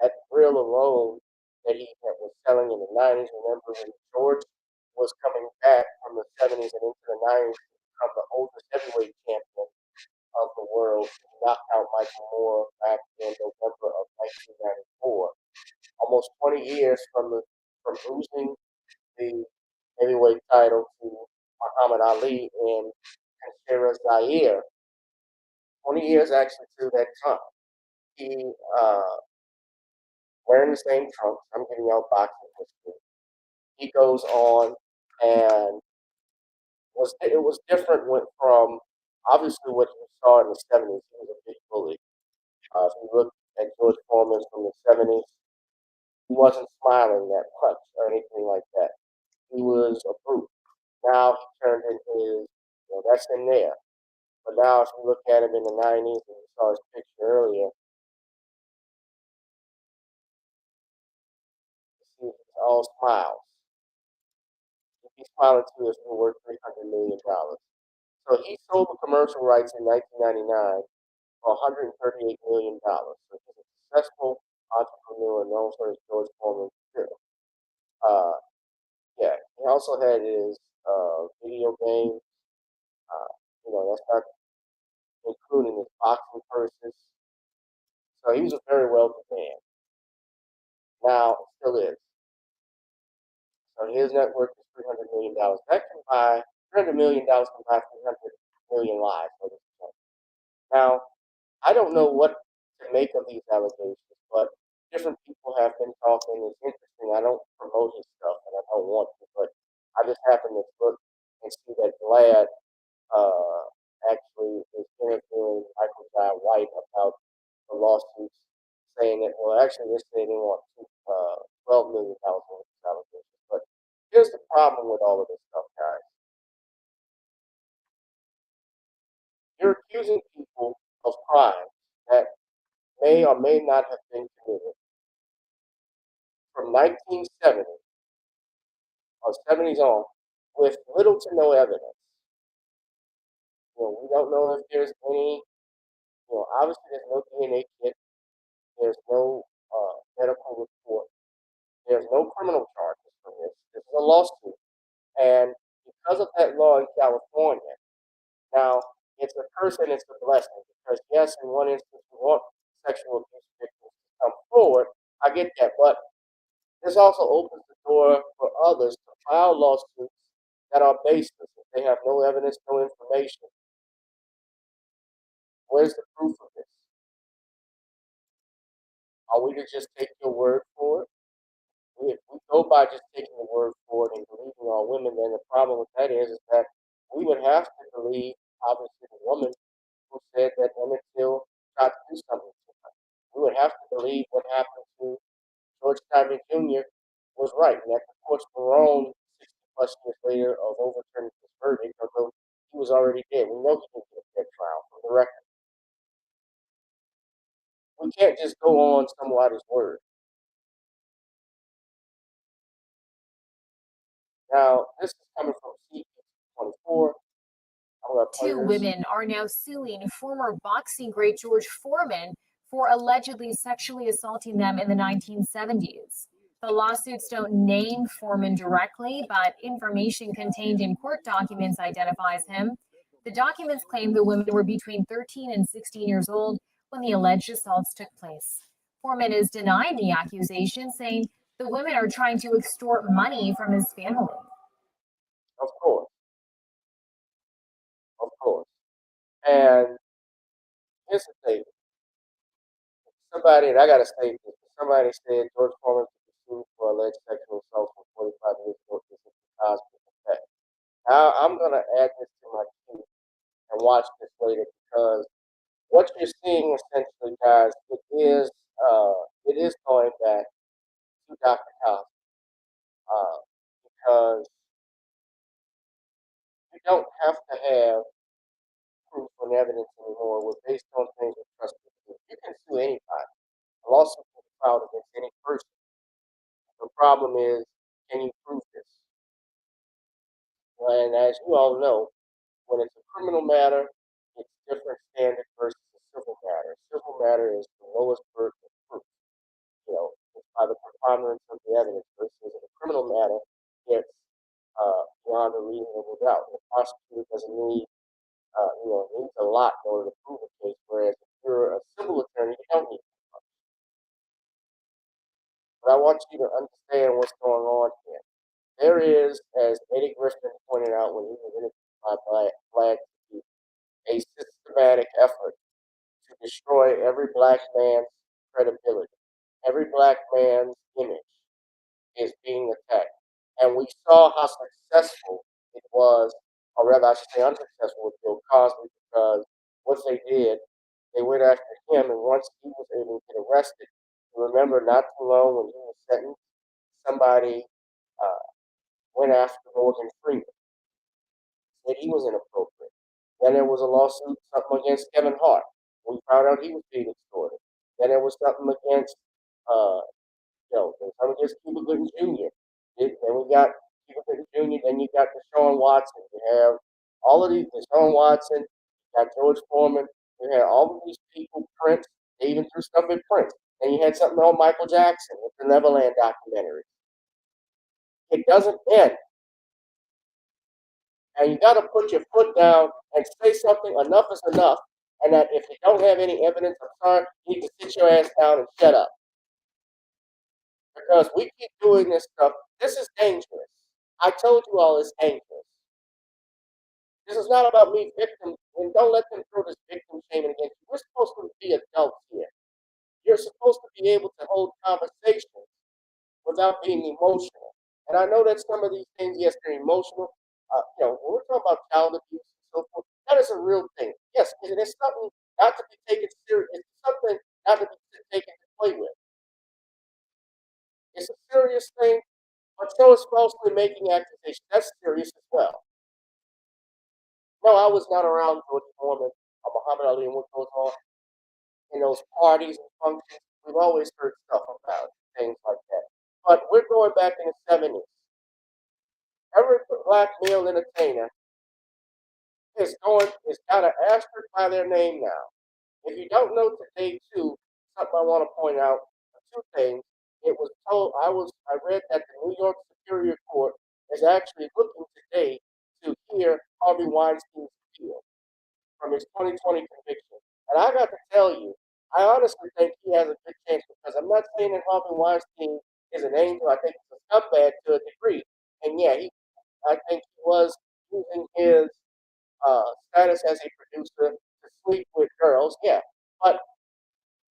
That grill alone that he was selling in the 90s, remember when George was coming back from the 70s and into the 90s to become the oldest heavyweight champion of the world, he knocked out Michael Moore back in November of 1994. Almost 20 years from losing the heavyweight title to Muhammad Ali in Conchera, Zaire. 20 years actually to that time. He wearing the same trunks. I'm giving out boxing history. He goes on and it was different from obviously what you saw in the 70s. He was a big bully. If you look at George Foreman from the 70s, he wasn't smiling that much or anything like that. He was a brute. Now he turned into that's in there. But now if you look at him in the 90s and you saw his picture earlier, you see it's all smiles. He's smiling too if we're worth $300 million. So he sold the commercial rights in 1999 for $138 million. So he's a successful entrepreneur known for his George Foreman grill. Yeah, he also had his video games. That's not including his boxing purses. So he was a very wealthy man. Now, still is. So his net worth is $300 million. That can buy $300 million can buy 300 million lives. Now, I don't know what to make of these allegations, but different people have been talking. It's interesting. I don't promote his stuff, and I don't want to, but I just happened to look and see that Glad actually is interviewing Michael Jai White about the lawsuits, saying that, well, actually, they're saying they want $12 million worth of allegations. But here's the problem with all of this stuff, guys. You're accusing people of crimes that may or may not have been committed from 1970 or 70s on with little to no evidence. We don't know if there's any, obviously there's no DNA kit, there's no medical report, there's no criminal charges for this. This is a lawsuit. And because of that law in California, now it's a curse and it's a blessing because, yes, in one instance, we want sexual abuse victims to come forward. I get that. But this also opens the door for others to file lawsuits that are baseless. If they have no evidence, no information, where's the proof of this? Are we to just take your word for it? If we go by just taking the word for it and believing our women, then the problem with that is that we would have to believe, obviously, the woman who said that Emmett Till tried to do something to her. We would have to believe what happened to George Foreman Jr. was right, and that the courts were wrong 60 plus years later of overturning his verdict, although he was already dead. We know he didn't get a fair trial from the record. We can't just go on somebody's word. Now, this is coming from CP24. Two women are now suing former boxing great George Foreman for allegedly sexually assaulting them in the 1970s. The lawsuits don't name Foreman directly, but information contained in court documents identifies him. The documents claim the women were between 13 and 16 years old when the alleged assaults took place. Foreman has denied the accusation, saying the women are trying to extort money from his family. Of course, of course. And here's the thing. Somebody, and I gotta say this, somebody said George Foreman could be sued for alleged sexual assault from 45 years ago. This is the Cosby effect. Now I'm gonna add this to my queue and watch this later because what you're seeing essentially, guys, it is going back to Dr. Cosby, because you don't have to have proof and evidence anymore. We're based on things with trusted people. You can sue anybody. A lawsuit can be filed against any person. The problem is, can you prove this? And as you all know, when it's a criminal matter, it's different standard versus a civil matter. Civil matter is the lowest burden of proof. It's by the preponderance of the evidence versus in a criminal matter, it's beyond a reasonable doubt. The prosecutor doesn't need, needs a lot in order to prove a case, whereas if you're a civil attorney, you don't need much. But I want you to understand what's going on here. There is, as Eddie Griffin pointed out when he was interviewed by Black TV, a systematic effort to destroy every black man's credibility. Every black man's image is being attacked. And we saw how successful it was, or rather, I should say unsuccessful with Bill Cosby, because what they did, they went after him, and once he was able to get arrested, you remember not too long when he was sentenced, somebody went after Morgan Freeman, said he was inappropriate. Then there was a lawsuit, something against Kevin Hart. We found out he was being extorted. Then there was something against, something against Cuba Gooding Jr. Then we got Cuba Gooding Jr. Then you got Deshaun Watson. You have all of these, Deshaun Watson. You got George Foreman. You had all of these people, Prince. They even threw stuff at Prince. And you had something on Michael Jackson with the Neverland documentary. It doesn't end. And you got to put your foot down and say something. Enough is enough. And that if you don't have any evidence, I'm sorry, you need to sit your ass down and shut up. Because we keep doing this stuff. This is dangerous. I told you all it's dangerous. This is not about me victim, and don't let them throw this victim shaming against you. We're supposed to be adults here. You're supposed to be able to hold conversations without being emotional. And I know that some of these things, yes, they're emotional. When we're talking about child abuse and so forth, that is a real thing. Yes, it is something not to be taken serious. It's something not to be taken to play with. It's a serious thing, but so is falsely making accusations. That's serious as well. No, I was not around George Foreman or Muhammad Ali and what goes on in those parties and functions. We've always heard stuff about things like that. But we're going back in the 70s. Every black male entertainer is got an asterisk by their name now. If you don't know today too, something I want to point out, two things. It was told I read that the New York Superior Court is actually looking today to hear Harvey Weinstein's appeal from his 2020 conviction. And I got to tell you, I honestly think he has a good chance, because I'm not saying that Harvey Weinstein is an angel. I think he's a scumbag to a degree. And yeah, I think he was using his status as a producer to sleep with girls. Yeah, but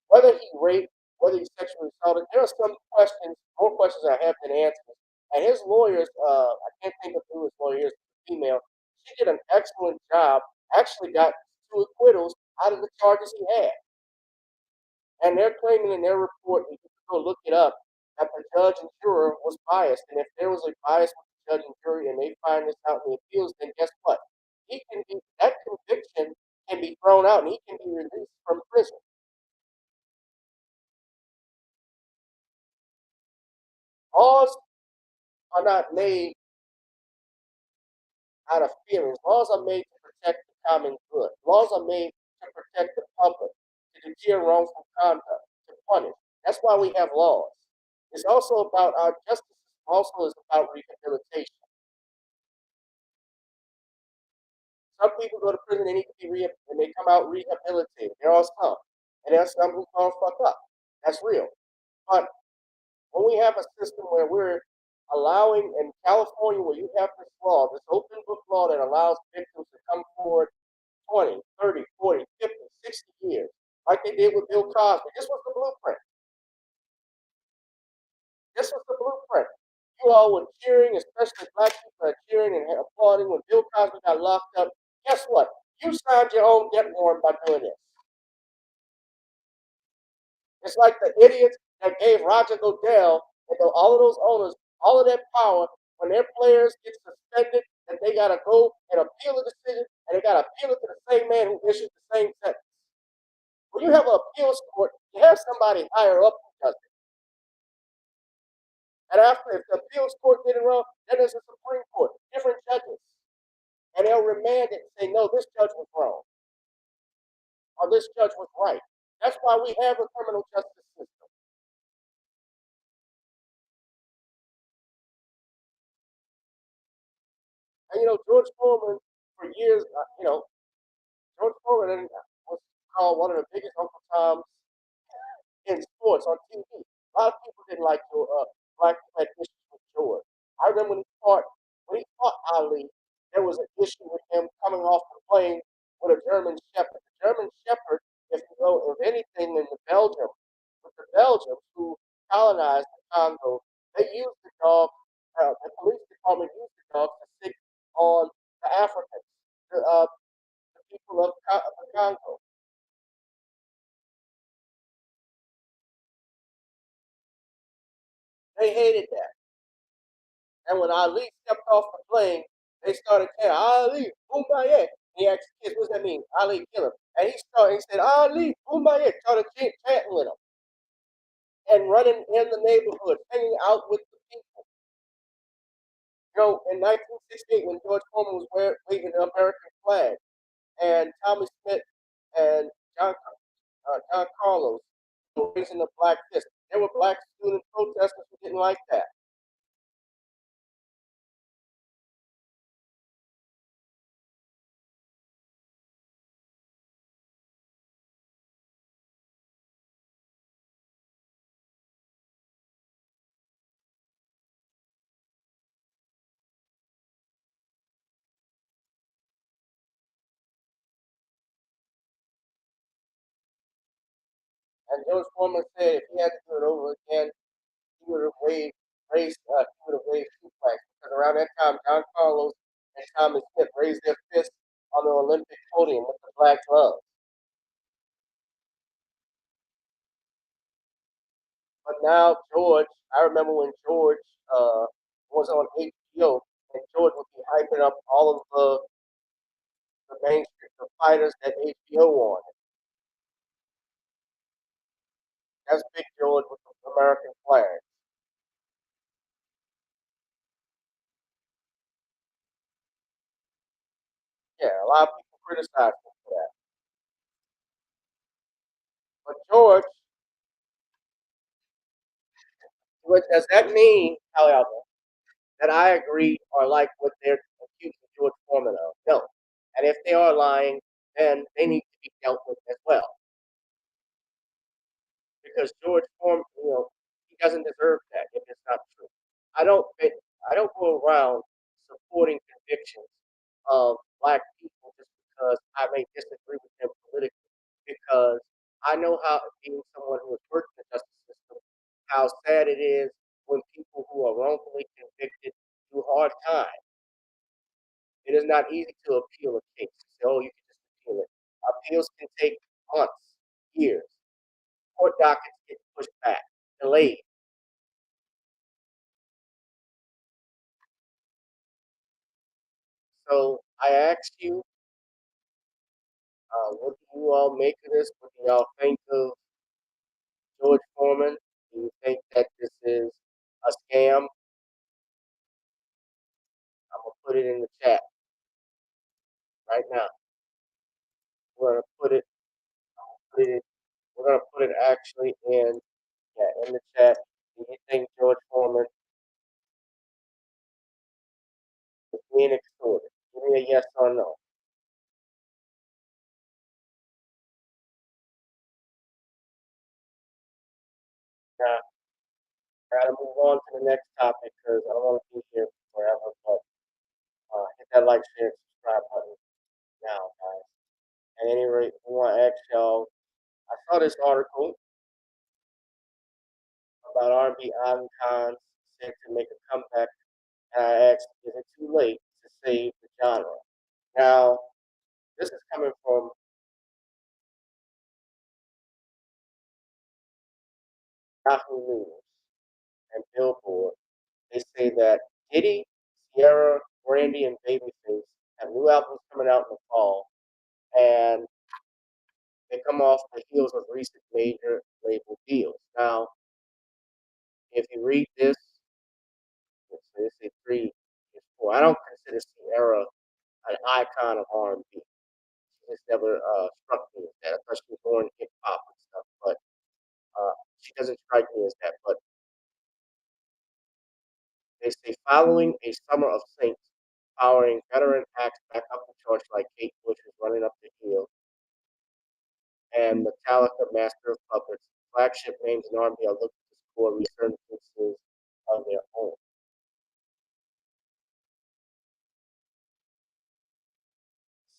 whether he raped, whether he sexually assaulted, there are some questions, more questions I have than answers. And his lawyers, I can't think of who his lawyer is, female. She did an excellent job. Actually, got 2 acquittals out of the charges he had. And they're claiming in their report, you can go look it up, that the judge and juror was biased. And if there was a bias with the judge and jury and they find this out in the appeals, then guess what? That conviction can be thrown out and he can be released from prison. Laws are not made out of feelings. Laws are made to protect the common good. Laws are made to protect the public, to deter wrongful conduct, to punish. That's why we have laws. It's also about our justice. Also is about rehabilitation. Some people go to prison, they need to be and they come out rehabilitated. There are some. And there are some who fall fuck up. That's real. But when we have a system where we're allowing in California, where you have this law, this open book law that allows victims to come forward 20, 30, 40, 50, 60 years, like they did with Bill Cosby. This was the blueprint. This was the blueprint. You all were cheering, especially black people are cheering and applauding when Bill Cosby got locked up. Guess what? You signed your own death warrant by doing this. It's like the idiots that gave Roger Goodell and all of those owners all of that power when their players get suspended, that they got to go and appeal the decision, and they got to appeal it to the same man who issued the same sentence. When you have an appeals court, you have somebody higher up who does it. And after, if the appeals court did it wrong, then there's a Supreme Court, different judges. And they'll remand it and say, no, this judge was wrong. Or this judge was right. That's why we have a criminal justice system. And, George Foreman, for years, George Foreman was called one of the biggest Uncle Toms in sports on TV. A lot of people didn't like black people had issues with George. I remember when he fought Ali, there was an issue with him coming off the plane with a German Shepherd. The German Shepherd, if anything, in Belgium, with the Belgians who colonized the Congo, they used the dog. The police department used the dog to stick on the Africans, the people of the Congo. They hated that. And when Ali stepped off the plane, they started chanting, Ali, Boombaye. He asked the kids, what does that mean? Ali, kill him. And he said, Ali, Boombaye, started chanting with him. And running in the neighborhood, hanging out with the people. In 1968, when George Foreman was waving the American flag, and Tommy Smith and John Carlos were raising the black fist, there were black student protesters who didn't like that. And George Foreman said if he had to do it over again, he would have raised two flags. Because around that time, John Carlos and Tommy Smith raised their fists on the Olympic podium with the black gloves. But now George, I remember when George was on HBO, and George would be hyping up all of the mainstream, the fighters that HBO wanted. That's Big George with the American flag. Yeah, a lot of people criticize him for that. But George, does that mean, however, that I agree or like what they're accusing George Foreman of? No. And if they are lying, then they need to be dealt with as well. Because George Foreman, he doesn't deserve that if it's not true. I don't go around supporting convictions of black people just because I may disagree with them politically. Because I know how, being someone who has worked in the justice system, how sad it is when people who are wrongfully convicted do hard time. It is not easy to appeal a case. Say, oh, you can just appeal it. Appeals can take months, years. Court dockets get pushed back, delayed. So I asked you, what do you all make of this? What do y'all think of George Foreman? Do you think that this is a scam? I'm gonna put it in the chat right now. We're gonna put it. We're gonna put it actually in the chat. Do you think George Foreman is being extorted? Give me a yes or no. Now, got move on to the next topic because I don't want to be here forever. But hit that like, share, subscribe button now, guys. At any rate, we want to ask y'all. I saw this article about R&B icons set to make a comeback, and I asked, is it too late to save the genre? Now, this is coming from Yahoo News and Billboard. They say that Diddy, Sierra, Brandy, and Babyface have new albums coming out in the fall, and they come off the heels of recent major label deals. Now, if you read this, they say 3 is 4. I don't consider Sierra an icon of R&B. She just never struck me as that. I thought she was more in hip hop and stuff, but she doesn't strike me as that. But they say following a summer of saints, powering veteran acts back up the charts like Kate Bush is running up the hill, and Metallica, Master of Puppets, flagship names in R&B are looking to score resurgences of their own.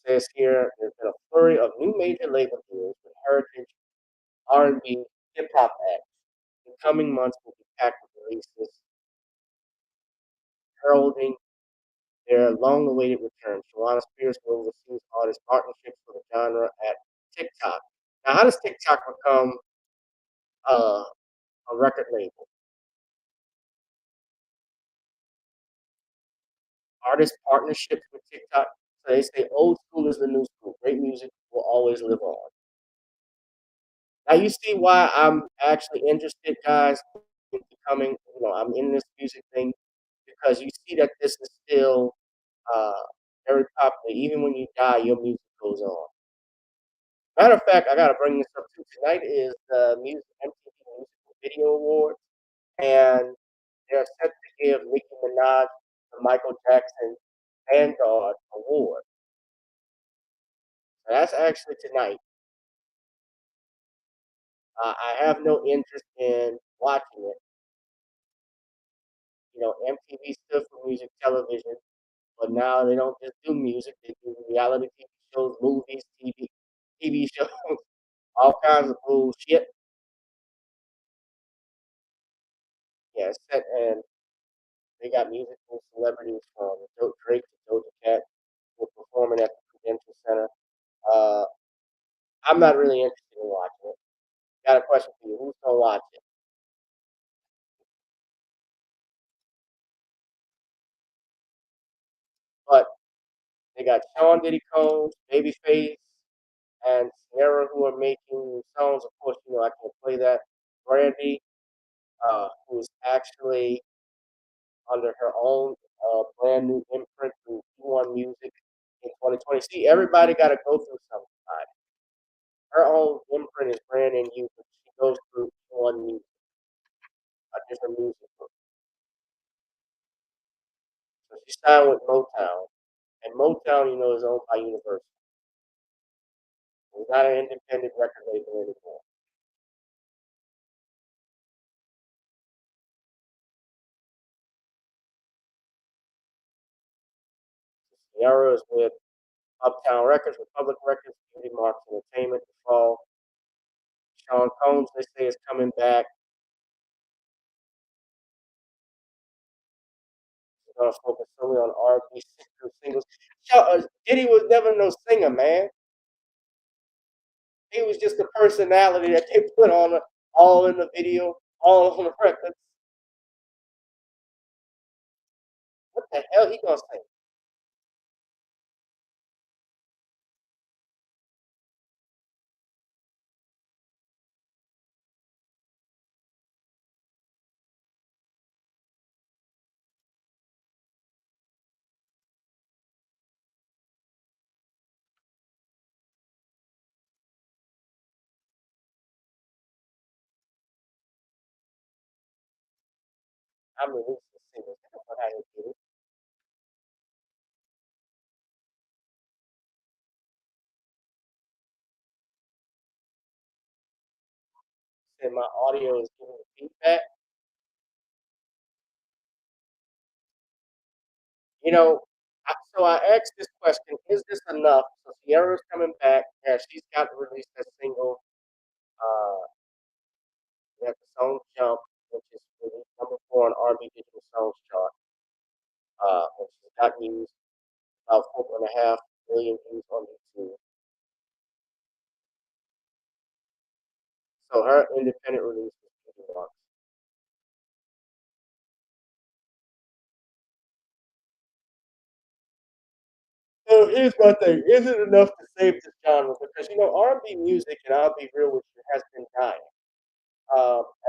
It says here there's been a flurry of new major label deals with heritage R&B hip hop acts. The coming months will be packed with releases heralding their long-awaited return. Shawana Spears will oversee artist partnerships for the genre at TikTok. Now, how does TikTok become a record label? Artist partnerships with TikTok. So they say old school is the new school. Great music will always live on. Now you see why I'm actually interested, guys, in becoming, I'm in this music thing because you see that this is still uh, very popular. Even when you die, your music goes on. Matter of fact, I gotta bring this up too. Tonight is the MTV Musical Video Awards, and they're set to give Nicki Minaj the Michael Jackson Vanguard Award. So that's actually tonight. I have no interest in watching it. MTV stood for music television, but now they don't just do music; they do reality TV shows, movies, TV shows, all kinds of bullshit. Yeah, and they got musical celebrities from Drake to Doja Cat who are performing at the Prudential Center. Uh, I'm not really interested in watching it. Got a question for you: who's gonna watch it? But they got Sean Diddy Combs, Babyface, and Sierra who are making songs. Of course, I can play that. Brandy, who's actually under her own brand new imprint through E1 Music in 2020. See, everybody got to go through something. Her own imprint is brand new, but she goes through E1 Music, a different music group. So she signed with Motown, and Motown, is owned by Universal. It's not an independent record label anymore. Sierra is with Uptown Records, Republic Records, Beauty Marks Entertainment, The Fall. Sean Combs, they say, is coming back. He's going to focus solely on R&B singles. Diddy was never no singer, man. He was just a personality that they put on all in the video, all on the records. What the hell he gonna say? I mean, he's a singer. I don't know how he did it. Said my audio is giving me feedback. You know, so I asked this question: is this enough? So Sierra's coming back, and she's got to release that single. We have the song "Jump," which is released #4 on R&B Digital Songs chart. And she's got views about 4.5 million views on YouTube. So her independent release is pretty much. So here's my thing: is it enough to save this genre? Because R&B music, and I'll be real with you, has been dying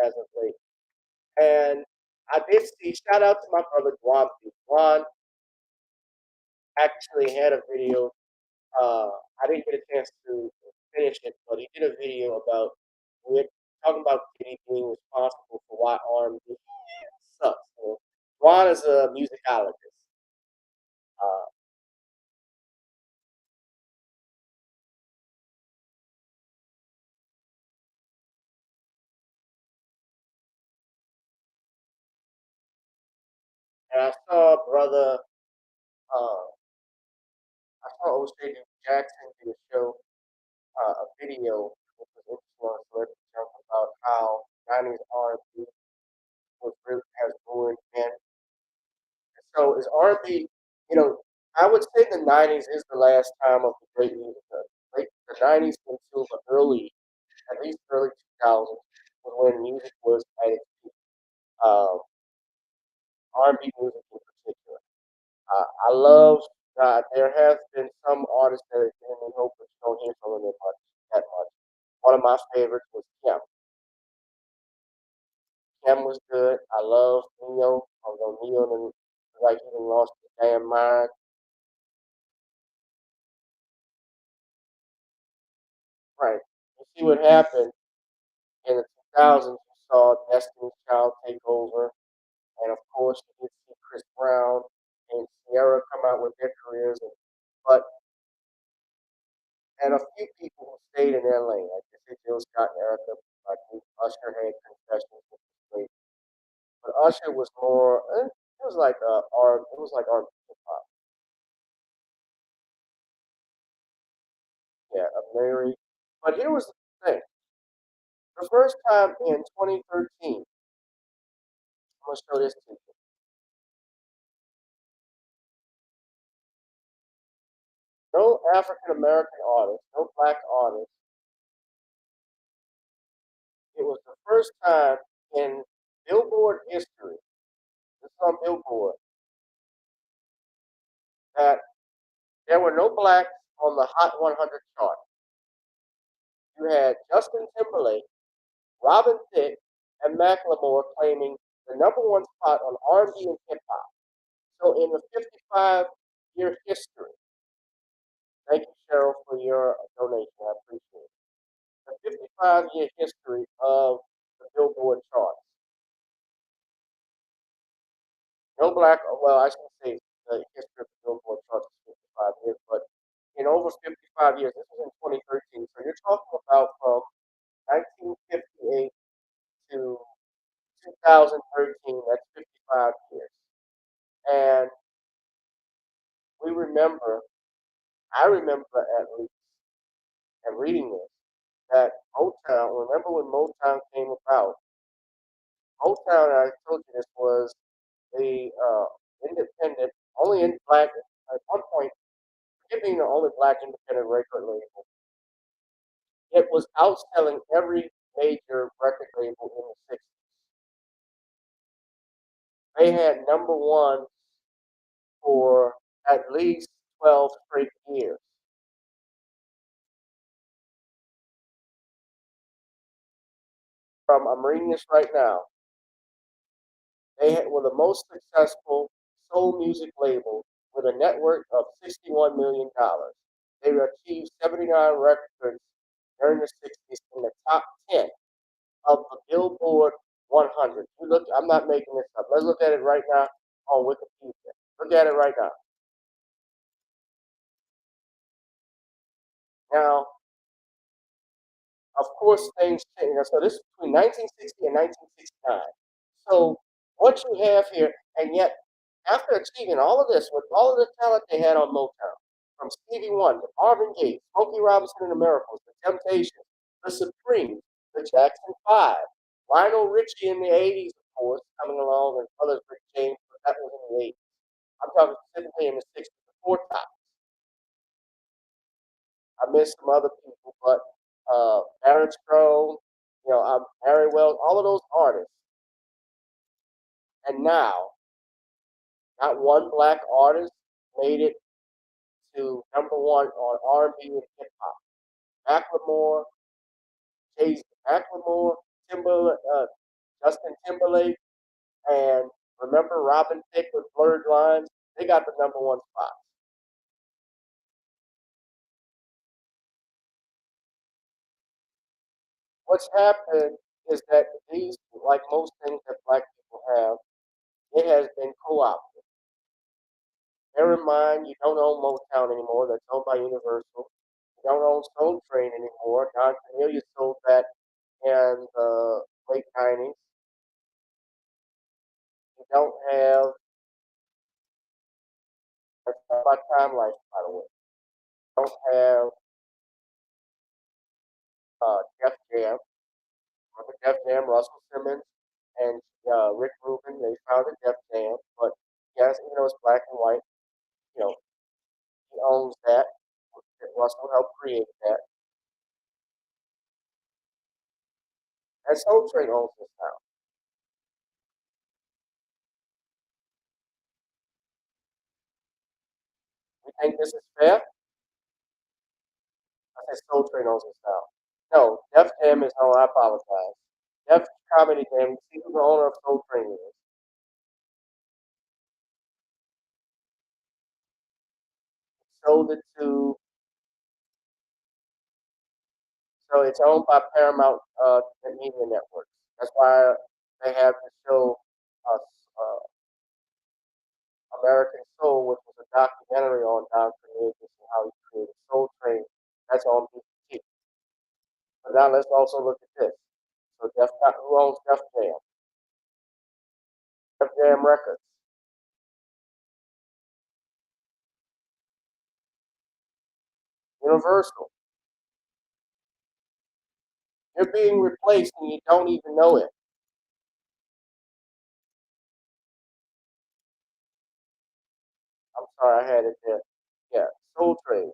as of late. And I did see. Shout out to my brother Juan. Juan actually had a video. I didn't get a chance to finish it, but he did a video about we're talking about Kitty being responsible for why R&B sucks. Juan is a musicologist. Uh, and uh, I saw O'Shea Jackson do a show, a video, which was interesting on Celebrity Jump about how 90s R&B was really has ruined men. So is R&B, you know, I would say the 90s is the last time of the great music. The 90s until the at least early 2000s, was when music was at its peak. Um, R&B music in particular. I love, there have been some artists that have given me hope, but you don't hear from them that much. One of my favorites was Kim. Kim was good. I love Neo, although Neo didn't, like he done lost his damn mind. Right. You see what happened in the 2000s. You saw Destiny's Child take over, and of course you did see Chris Brown and Sierra come out with their careers, but and a few people who stayed in their lane, like I said, Jill Scott and Erica, like Usher had Confessions, which was great, but Usher was more. It was like it was like R hip hop. Yeah, Mary. But here was the thing: the first time in 2013, I'm gonna show this to you. No African American artist, no black artist. It was the first time in Billboard history, this is on Billboard, that there were no blacks on the Hot 100 chart. You had Justin Timberlake, Robin Thicke, and Macklemore claiming the #1 spot on R&B and hip hop. So in the 55-year history, thank you, Cheryl, for your donation. I appreciate it. The 55-year history of the Billboard charts. No black, well, I should say the history of the Billboard charts is 55 years, but in over 55 years, this was in 2013. So you're talking about from 1958 to 2013, that's 55 years. And we remember, I remember at least, and reading this, that Motown, remember when Motown came about? Motown, I told you this, was the independent, only in black, at one point, being the only black independent record label. It was outselling every major record label in the 60s. They had #1 for at least 12 straight years. I'm reading this right now. Were the most successful soul music label with a network of $61 million. They achieved 79 records during the 60s in the top 10 of the Billboard 100. You look, I'm not making this up. Let's look at it right now on Wikipedia. Look at it right now. Now, of course, things change. So this is between 1960 and 1969. So what you have here, and yet After achieving all of this, with all of the talent they had on Motown, from Stevie Wonder, Marvin Gaye, Smokey Robinson and the Miracles, the Temptations, the Supremes, the Jackson Five, Lionel Richie in the 80s, of course, coming along, and others, Rick James, but that was in the 80s. I'm talking specifically in the 60s, the Four Tops. I missed some other people, but Aaron Strong, Harry Wells, all of those artists. And now, not one black artist made it to #1 on R&B and hip hop. Macklemore, Jay-Z, Macklemore, Justin Timberlake, and remember Robin Thicke with Blurred Lines? They got the #1 spot. What's happened is that these, like most things that black people have, it has been co-opted. Bear in mind, you don't own Motown anymore. That's owned by Universal. You don't own Soul Train anymore. Don Cornelius sold that in the late 90s. You don't have, that's my time life, by the way. You don't have Def Jam. Remember Def Jam, Russell Simmons and Rick Rubin, they founded Def Jam. But yes, even though it's black and white, he owns that. Russell helped create that. And Soul Train owns this now. You think this is fair? I said Soul Train owns this now. No, Def Jam is, oh, I apologize. Def Comedy Jam, you see who the owner of Soul Train is. Sold it to, so it's owned by Paramount Media Networks. That's why they have the show American Soul, which was a documentary on Don Cornelius and how he created Soul Train. That's on BT. But now let's also look at this. So who owns Def Jam? Def Jam Records. Universal. You're being replaced and you don't even know it. I'm sorry, I had it there. Yeah, Soul Train.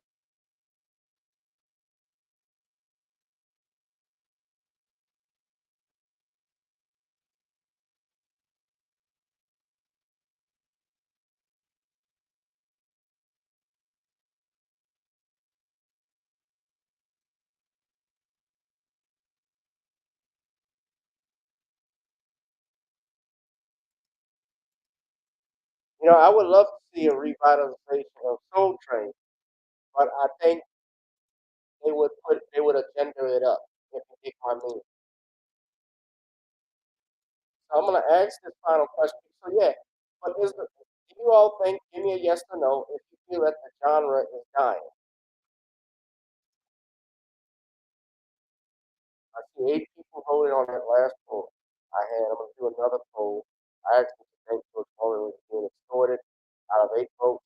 I would love to see a revitalization of Soul Train, but I think they would agenda it up, if you get my meaning. So I'm gonna ask this final question. So yeah, but do you all think, give me a yes or no, if you feel that the genre is dying? I see 8 people voted on that last poll I had. I'm gonna do another poll. I actually think George Foreman was being extorted. Out of 8 votes,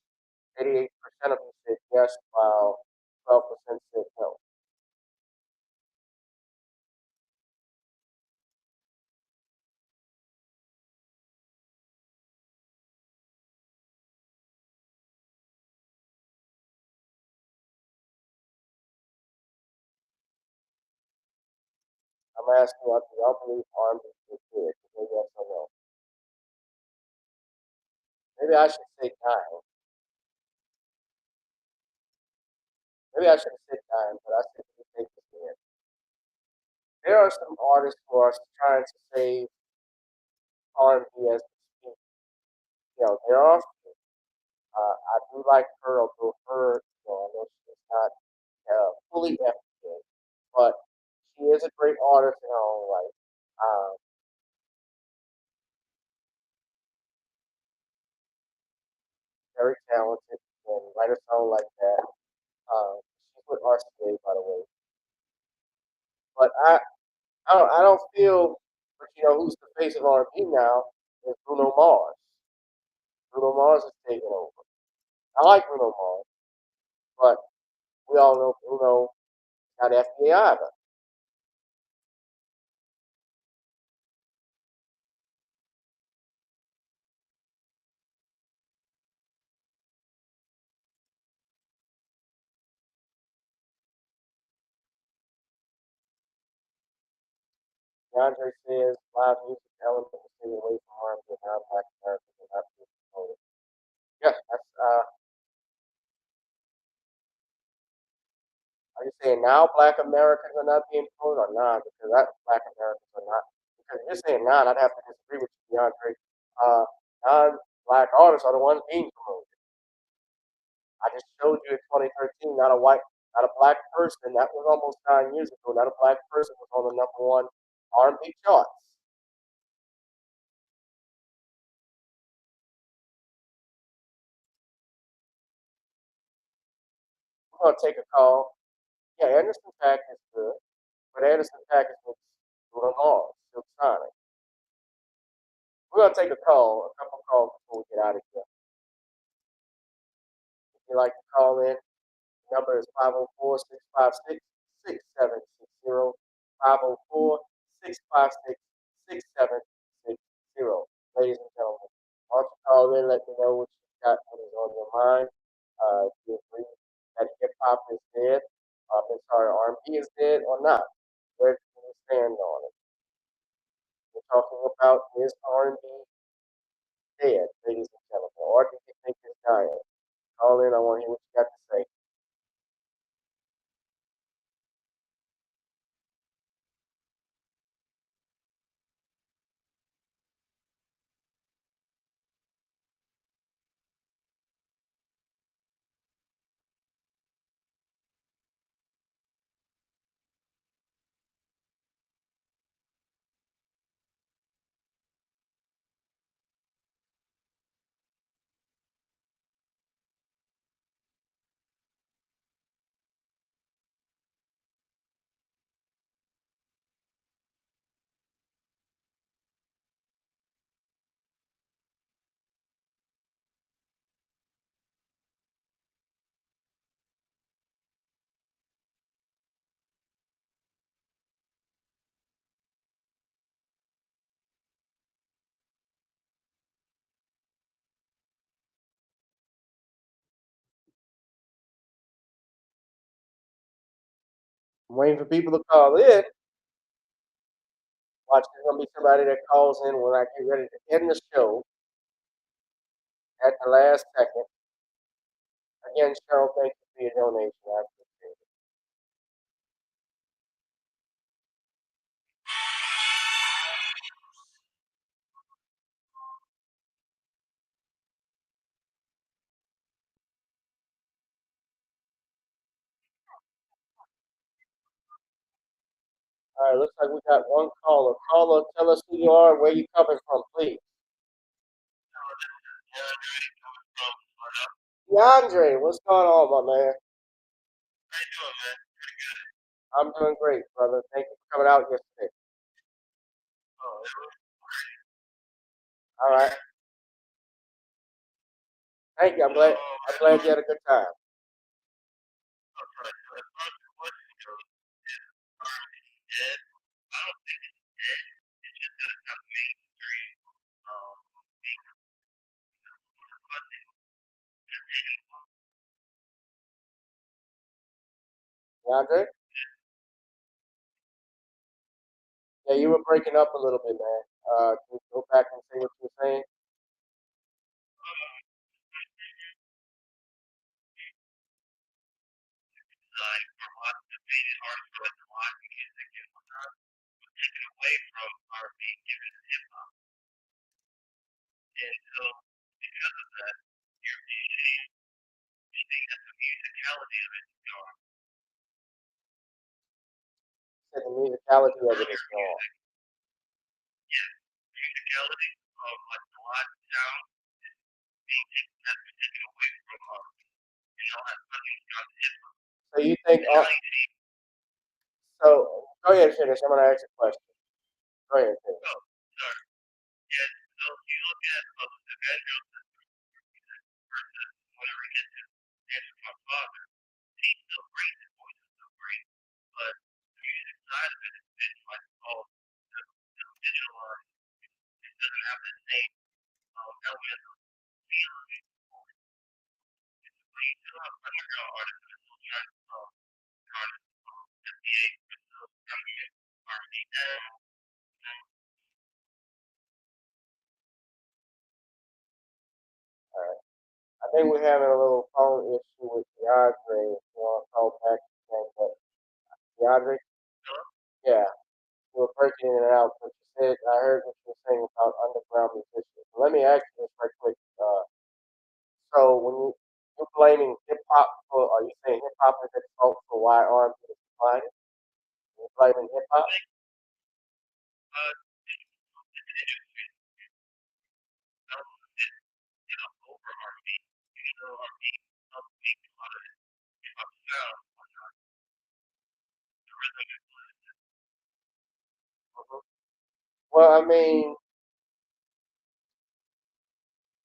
88% of them said yes, while 12% said no. I'm asking you, do y'all believe armed is good? Maybe yes or no. Maybe I should say dying. Maybe I should have said dying, but I simply think it's dead. There are some artists who are trying to save R&B as we speak. There are. I do like her, although I know she's not fully African, but she is a great artist in her own right. Very talented and write a song like that. She's with RCA, by the way. But I don't feel, but who's the face of R&B now is Bruno Mars. Bruno Mars is taking over. I like Bruno Mars, but we all know Bruno got FBI. DeAndre says live music element is staying away from harm to non-black Americans and not being promoted. Yeah, that's are you saying now black Americans are not being promoted or not? Because that black Americans are not. Because if you're saying not, I'd have to disagree with you, DeAndre. Non-black artists are the ones being promoted. I just showed you in 2013, not a black person. That was almost 9 years ago. Not a black person was on the #1 R&B charts. We're gonna take a call. Yeah, Anderson Paak is good, but Anderson Paak is with Bruno Mars, Silk Sonic. We're gonna take a couple calls before we get out of here. If you'd like to call in, the number is 504-656-6760. 504-656-6760. Ladies and gentlemen, why don't you call in, let me know what you got, what is on your mind. If you agree that hip hop is dead, R&B is dead or not. Where do you stand on it? We're talking about is R&B dead, ladies and gentlemen, or do you think it's dying? Call in, I want to hear what you got to say. I'm waiting for people to call in. Watch, there's gonna be somebody that calls in when I get ready to end the show at the last second. Again, Cheryl, thank you for your donation. I appreciate it. All right, looks like we got one caller. Caller, tell us who you are and where you coming from, please. DeAndre, what's going on, my man? How you doing, man? Pretty good. I'm doing great, brother. Thank you for coming out yesterday. Oh, all right. Thank you. I'm glad you had a good time. DeAndre? Yeah, you were breaking up a little bit, man. Can you go back and say what you were saying? Said the musicality of it is gone. So you think? So go ahead and finish. I'm gonna ask a question. Go ahead and finish. All right. I think we're having a little phone issue with DeAndre. If you want to call back again, but DeAndre, yeah, you were breaking in and out, but you said I heard what you were saying about underground musicians. Let me ask you this right quick. So when you're blaming hip hop for, are you saying hip hop is at fault for why R&B is declining? You're blaming hip hop? Mhm. Well, I mean,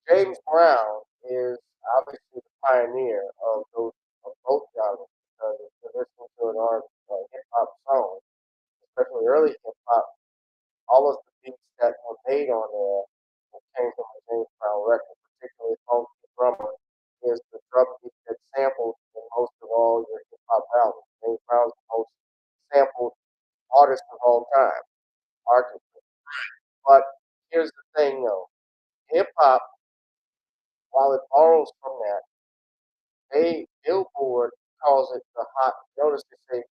James Brown is obviously the pioneer of those of both genres because if you're listening to an R hip hop song, especially early hip hop, all of the beats that were made on there came from a James Brown record, particularly Funky Drummer is the drum beat that sampled in most of all your hip hop albums. James Brown's the most sampled artist of all time, arguably. But here's the thing though, hip hop, while it borrows from that, they Billboard calls it the hot. Notice they say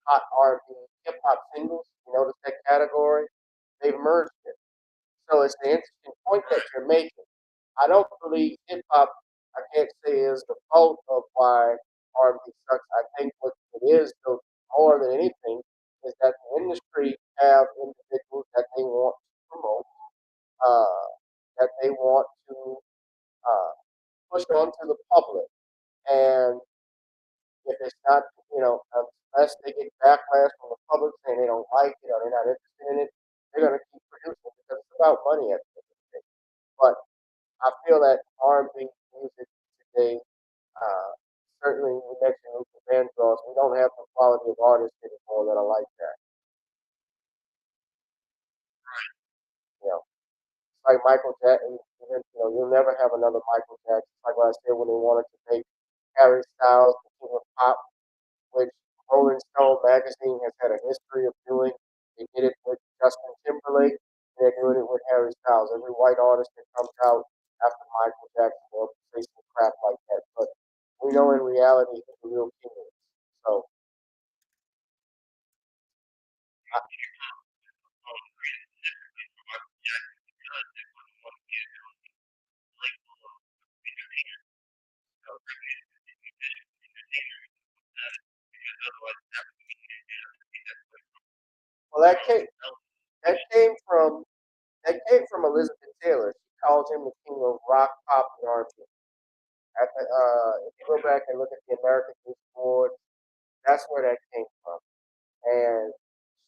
hot R&B hip hop singles. You notice that category? They've merged it. So it's an interesting point that you're making. I don't believe hip hop. I can't say is the fault of why R&B sucks. I think what it is, though, more than anything, is that the industry have individuals that they want to promote, uh, that they want to uh, push on to the public, and if it's not, unless they get backlash from the public saying they don't like it or they're not interested in it, they're going to keep producing because it's about money at the end of the day. But I feel that R&B music today, uh, certainly you mentioned Luther Vandross, we don't have the quality of artists anymore that are like that. You know, it's like Michael Jackson. You'll never have another Michael Jackson. It's like what I said when they wanted to make Harry Styles the king of pop, which Rolling Stone magazine has had a history of doing. They did it with Justin Timberlake. They're doing it with Harry Styles. Every white artist that comes out after Michael Jackson will say some crap like that. But we know in reality he's the real king. So I, well, that came from Elizabeth Taylor. She calls him the king of rock, pop, and R&B. If you go back and look at the American Music Awards, that's where that came from. And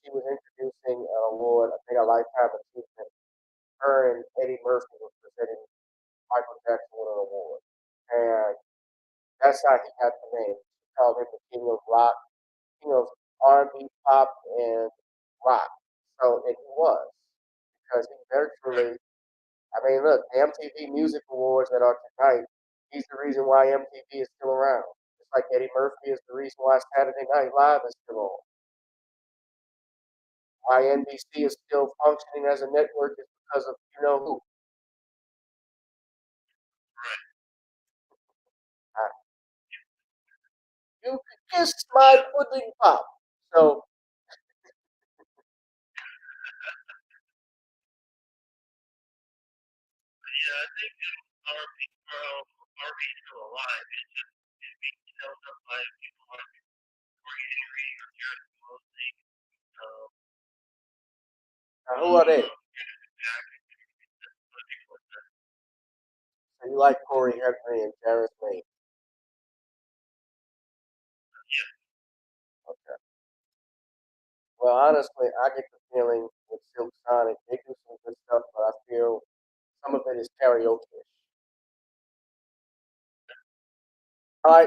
she was introducing an award, I think a lifetime achievement. Her and Eddie Murphy was presenting Michael Jackson with an award. And that's how he got the name. She called him the king of rock, king of R&B, pop, and rock. So and he was because he virtually. I mean, look, the MTV Music Awards that are tonight. He's the reason why MTV is still around. Just like Eddie Murphy is the reason why Saturday Night Live is still on. Why NBC is still functioning as a network is because of you know who. Uh, You could kiss my pudding pop. So who are they? So you like Corey Henry and Jared Wayne? Okay. Well, honestly, I get the feeling with Silk Sonic, they do some good stuff, but I feel some of it is karaoke.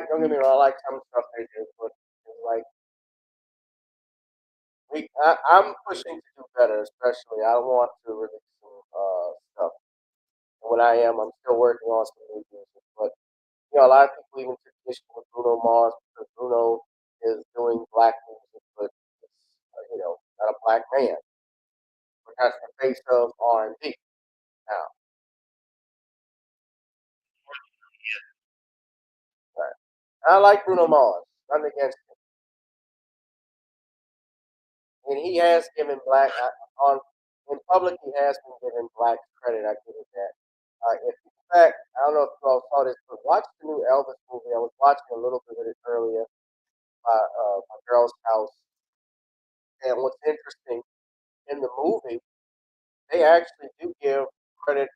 Don't get me wrong, I like some stuff they do, but it's like I'm pushing to do better, especially I want to release some stuff when I am, I'm still working on some new music. But you know, a lot of people even took issue with Bruno Mars because Bruno is doing black music, but it's you know, not a black man. But that's the face of R&B now. Right. I like Bruno Mars. Nothing against him, and he has given black on in public. He has been given black credit. I give it that. If in fact, I don't know if you all saw this, but watch the new Elvis movie. I was watching a little bit of it earlier by my girl's house, and what's interesting in the movie, they actually do give credit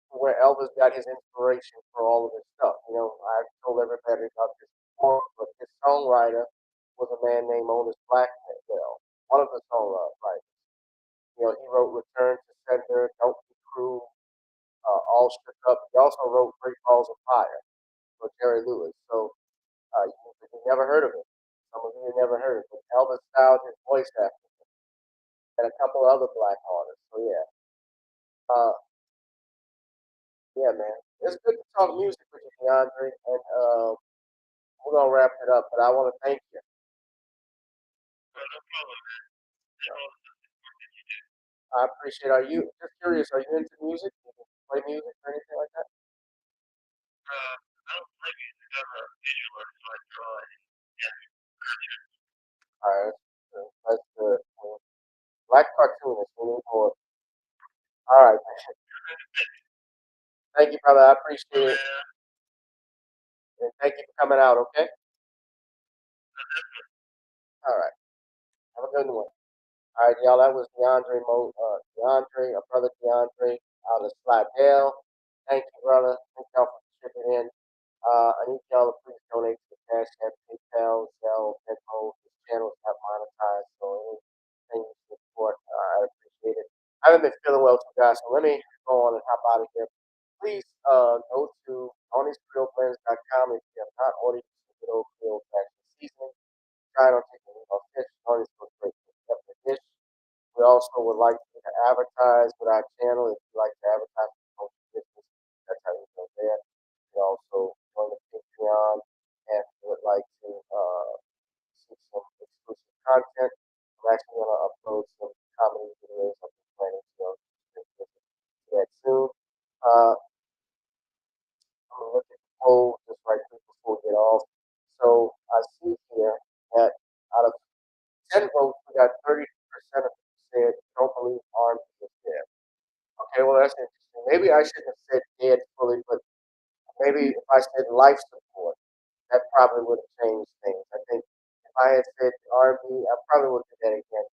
for where Elvis got his inspiration for all of his stuff. You know, I've told everybody about this before, but his songwriter was a man named Otis Blackwell, one of the songwriters. You know, he wrote "Return to Sender," "Don't Be Cruel," "All Shook Up." He also wrote "Great Balls of Fire" for Jerry Lewis. So you never heard of him. Some of you never heard of him. Elvis styled his voice after him, and a couple of other black artists. So yeah, uh, yeah, man, it's good to talk music with you, DeAndre, and we're gonna wrap it up. But I want to thank you. I appreciate. Are you just curious? Are you into music? Do you play music or anything like that? All right, that's good. Black cartoonist, we need more. All right, thank you, brother. I appreciate it, and thank you for coming out. Okay. All right. Have a good one. All right, y'all. That was DeAndre, a brother DeAndre out of Slidell. Thank you, brother. Thank y'all for chipping in. I need y'all to please donate to the Cash App, PayPal, Zelle, Venmo. This channel is not monetized, so anything you support, I appreciate it. I haven't been feeling well too, guys, so let me go on and hop out of here. Please go to Ownie'sGrillBlends.com if you have not ordered some good old grill fashion seasoning. Try it on chicken or fish. Onions for great for dish. We also would like you to advertise with our channel. If you like to advertise with your own business, that's how you go there. You can also join the Patreon, and if you would like to see some exclusive content. I'm actually going to upload some comedy videos. I'm planning to do that soon. I'm going to look at the poll just right quick before we get off. So I see here that out of 10 votes, we got 30% of them said don't believe arms is dead. Okay, well, that's interesting. Maybe I shouldn't have said dead fully, but maybe if I said life support, that probably would have changed things. I think if I had said R&B, I probably would have did that again.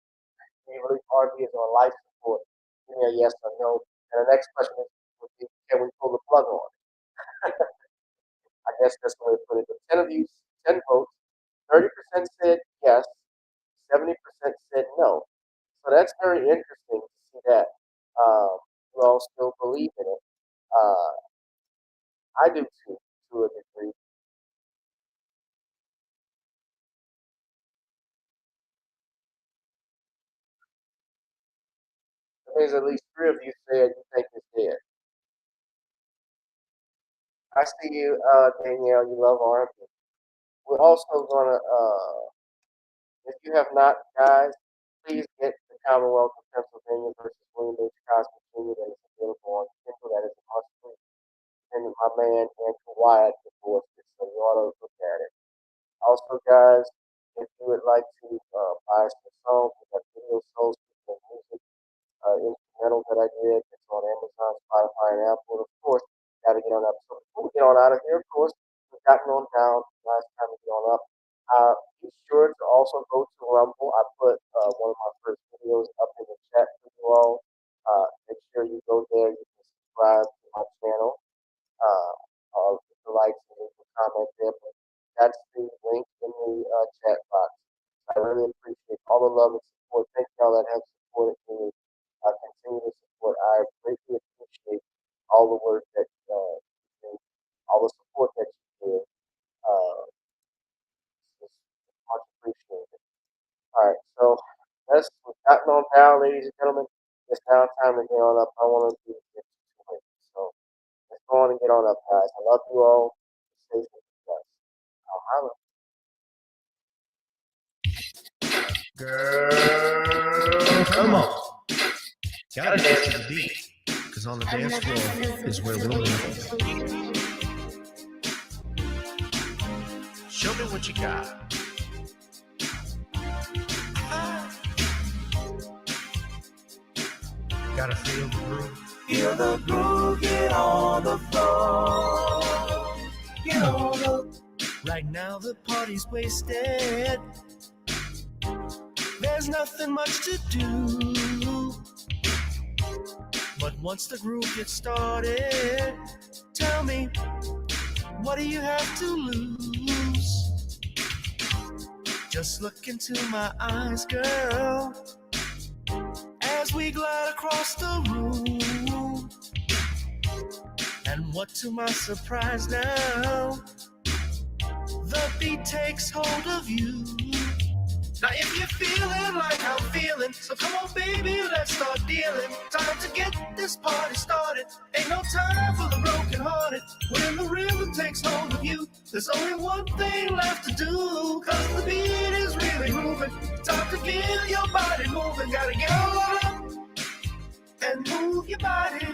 Do you believe R&B is on life support? Give me a yes or no. And the next question would be, can we pull the plug on? I guess that's the way to put it. But 10 of you, 10 votes, 30% said yes, 70% said no. So that's very interesting to see that you all still believe in it. Uh, I do too, to a degree. That means at least 3 of you said you think it's dead. I see you, Danielle. You love R&B. We're also gonna, if you have not, guys, please get the Commonwealth of Pennsylvania versus William H. Cosby Jr. that is available on Kindle. That is a must-read. And my man Andrew Wyatt endorsed it, so you ought to look at it. Also, guys, if you would like to buy some songs, we got video songs, people music, instrumental that I did. It's on Amazon, Spotify, and Apple. Of course, got to get on up. So before we get on out of here, of course, we've gotten on down. Last time we get on up. Be sure to also go to Rumble. I put one of my first videos up in the chat for you all. Make sure you go there. You can subscribe to my channel. The likes and leave a comment there. But that's the link in the chat box. I really appreciate all the love and support. Thank y'all that have supported me. Continue to support. I greatly appreciate all the work that you do, all the support that you give. It's much appreciated. All right, so we've gotten on down, ladies and gentlemen. It's now time to get on up. I want to do this. So get on up, guys. I love you all. Stay safe and blessed. I'll holler. Girl, come on. Gotta dance to the beat, because on the dance floor is where we'll meet. Show me what you got. Gotta feel the groove. Feel the groove, get on the floor. Get on the. Right now the party's wasted. There's nothing much to do. But once the groove gets started, tell me, what do you have to lose? Just look into my eyes, girl, as we glide across the room. And what to my surprise now, the beat takes hold of you. Now if you're feeling like I'm feeling, so come on baby, let's start dealing. Time to get this party started. Ain't no time for the broken hearted. When the rhythm takes hold of you, there's only one thing left to do. Cause the beat is really moving. Time to get your body moving. Gotta get on up and move your body.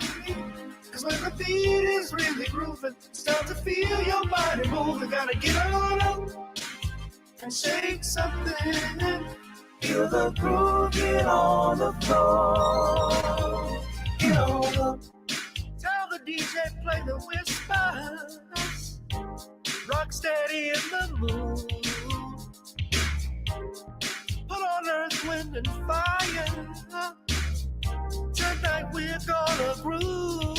Cause when the beat is really grooving, it's time to feel your body moving. Gotta get on up and shake something. Feel the groove, get on the floor. Get on the. Tell the DJ play the whispers. Rock steady in the mood. Put on earth, wind, and fire. Tonight we're gonna groove.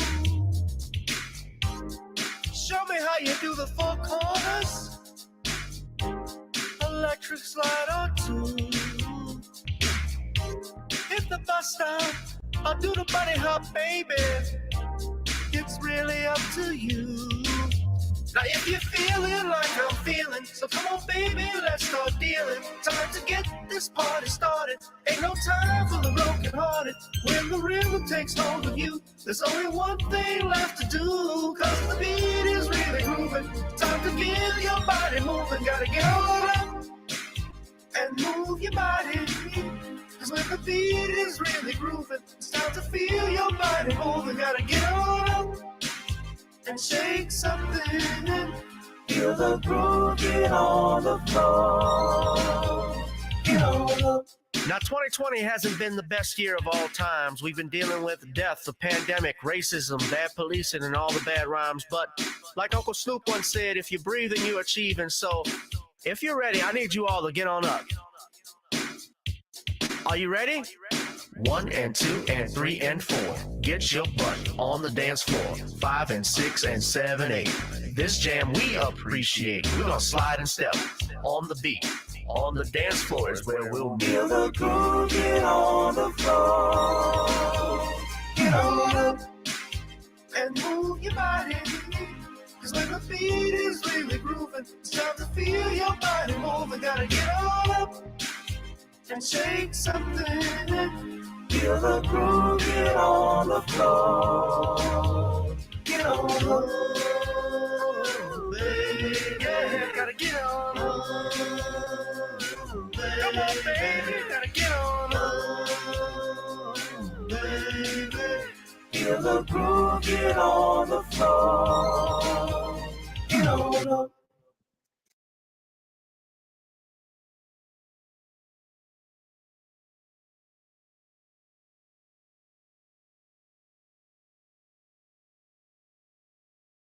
Show me how you do the four corners. Electric slide or two. Hit the bus stop or do the bunny hop, baby. It's really up to you. Now if you're feeling like I'm feeling, so come on baby, let's start dealing. Time to get this party started. Ain't no time for the broken hearted. When the rhythm takes hold of you, there's only one thing left to do. Cause the beat is really grooving. Time to get your body moving. Gotta get on up and move your body. Cause when the beat is really grooving, it's time to feel your body moving. Gotta get on up and shake something. Feel the groove, get on the floor. Get on up. Now, 2020 hasn't been the best year of all times. We've been dealing with death, the pandemic, racism, bad policing, and all the bad rhymes. But like Uncle Snoop once said, if you're breathing, you're achieving. So if you're ready, I need you all to get on up. Are you ready? 1 and 2 and 3 and 4. Get your butt on the dance floor. 5 and 6 and 7, 8. This jam we appreciate. We're gonna slide and step on the beat. On the dance floor is where we'll be. Feel the groove, get on the floor. Get on up and move your body. Cause when the beat is really grooving, it's time to feel your body moving. Gotta get on up and shake something. Feel the groove, get on the floor. Get on up, baby. Yeah, gotta get on up. Come on, baby, gotta get on up, baby. Feel the groove, get on the floor.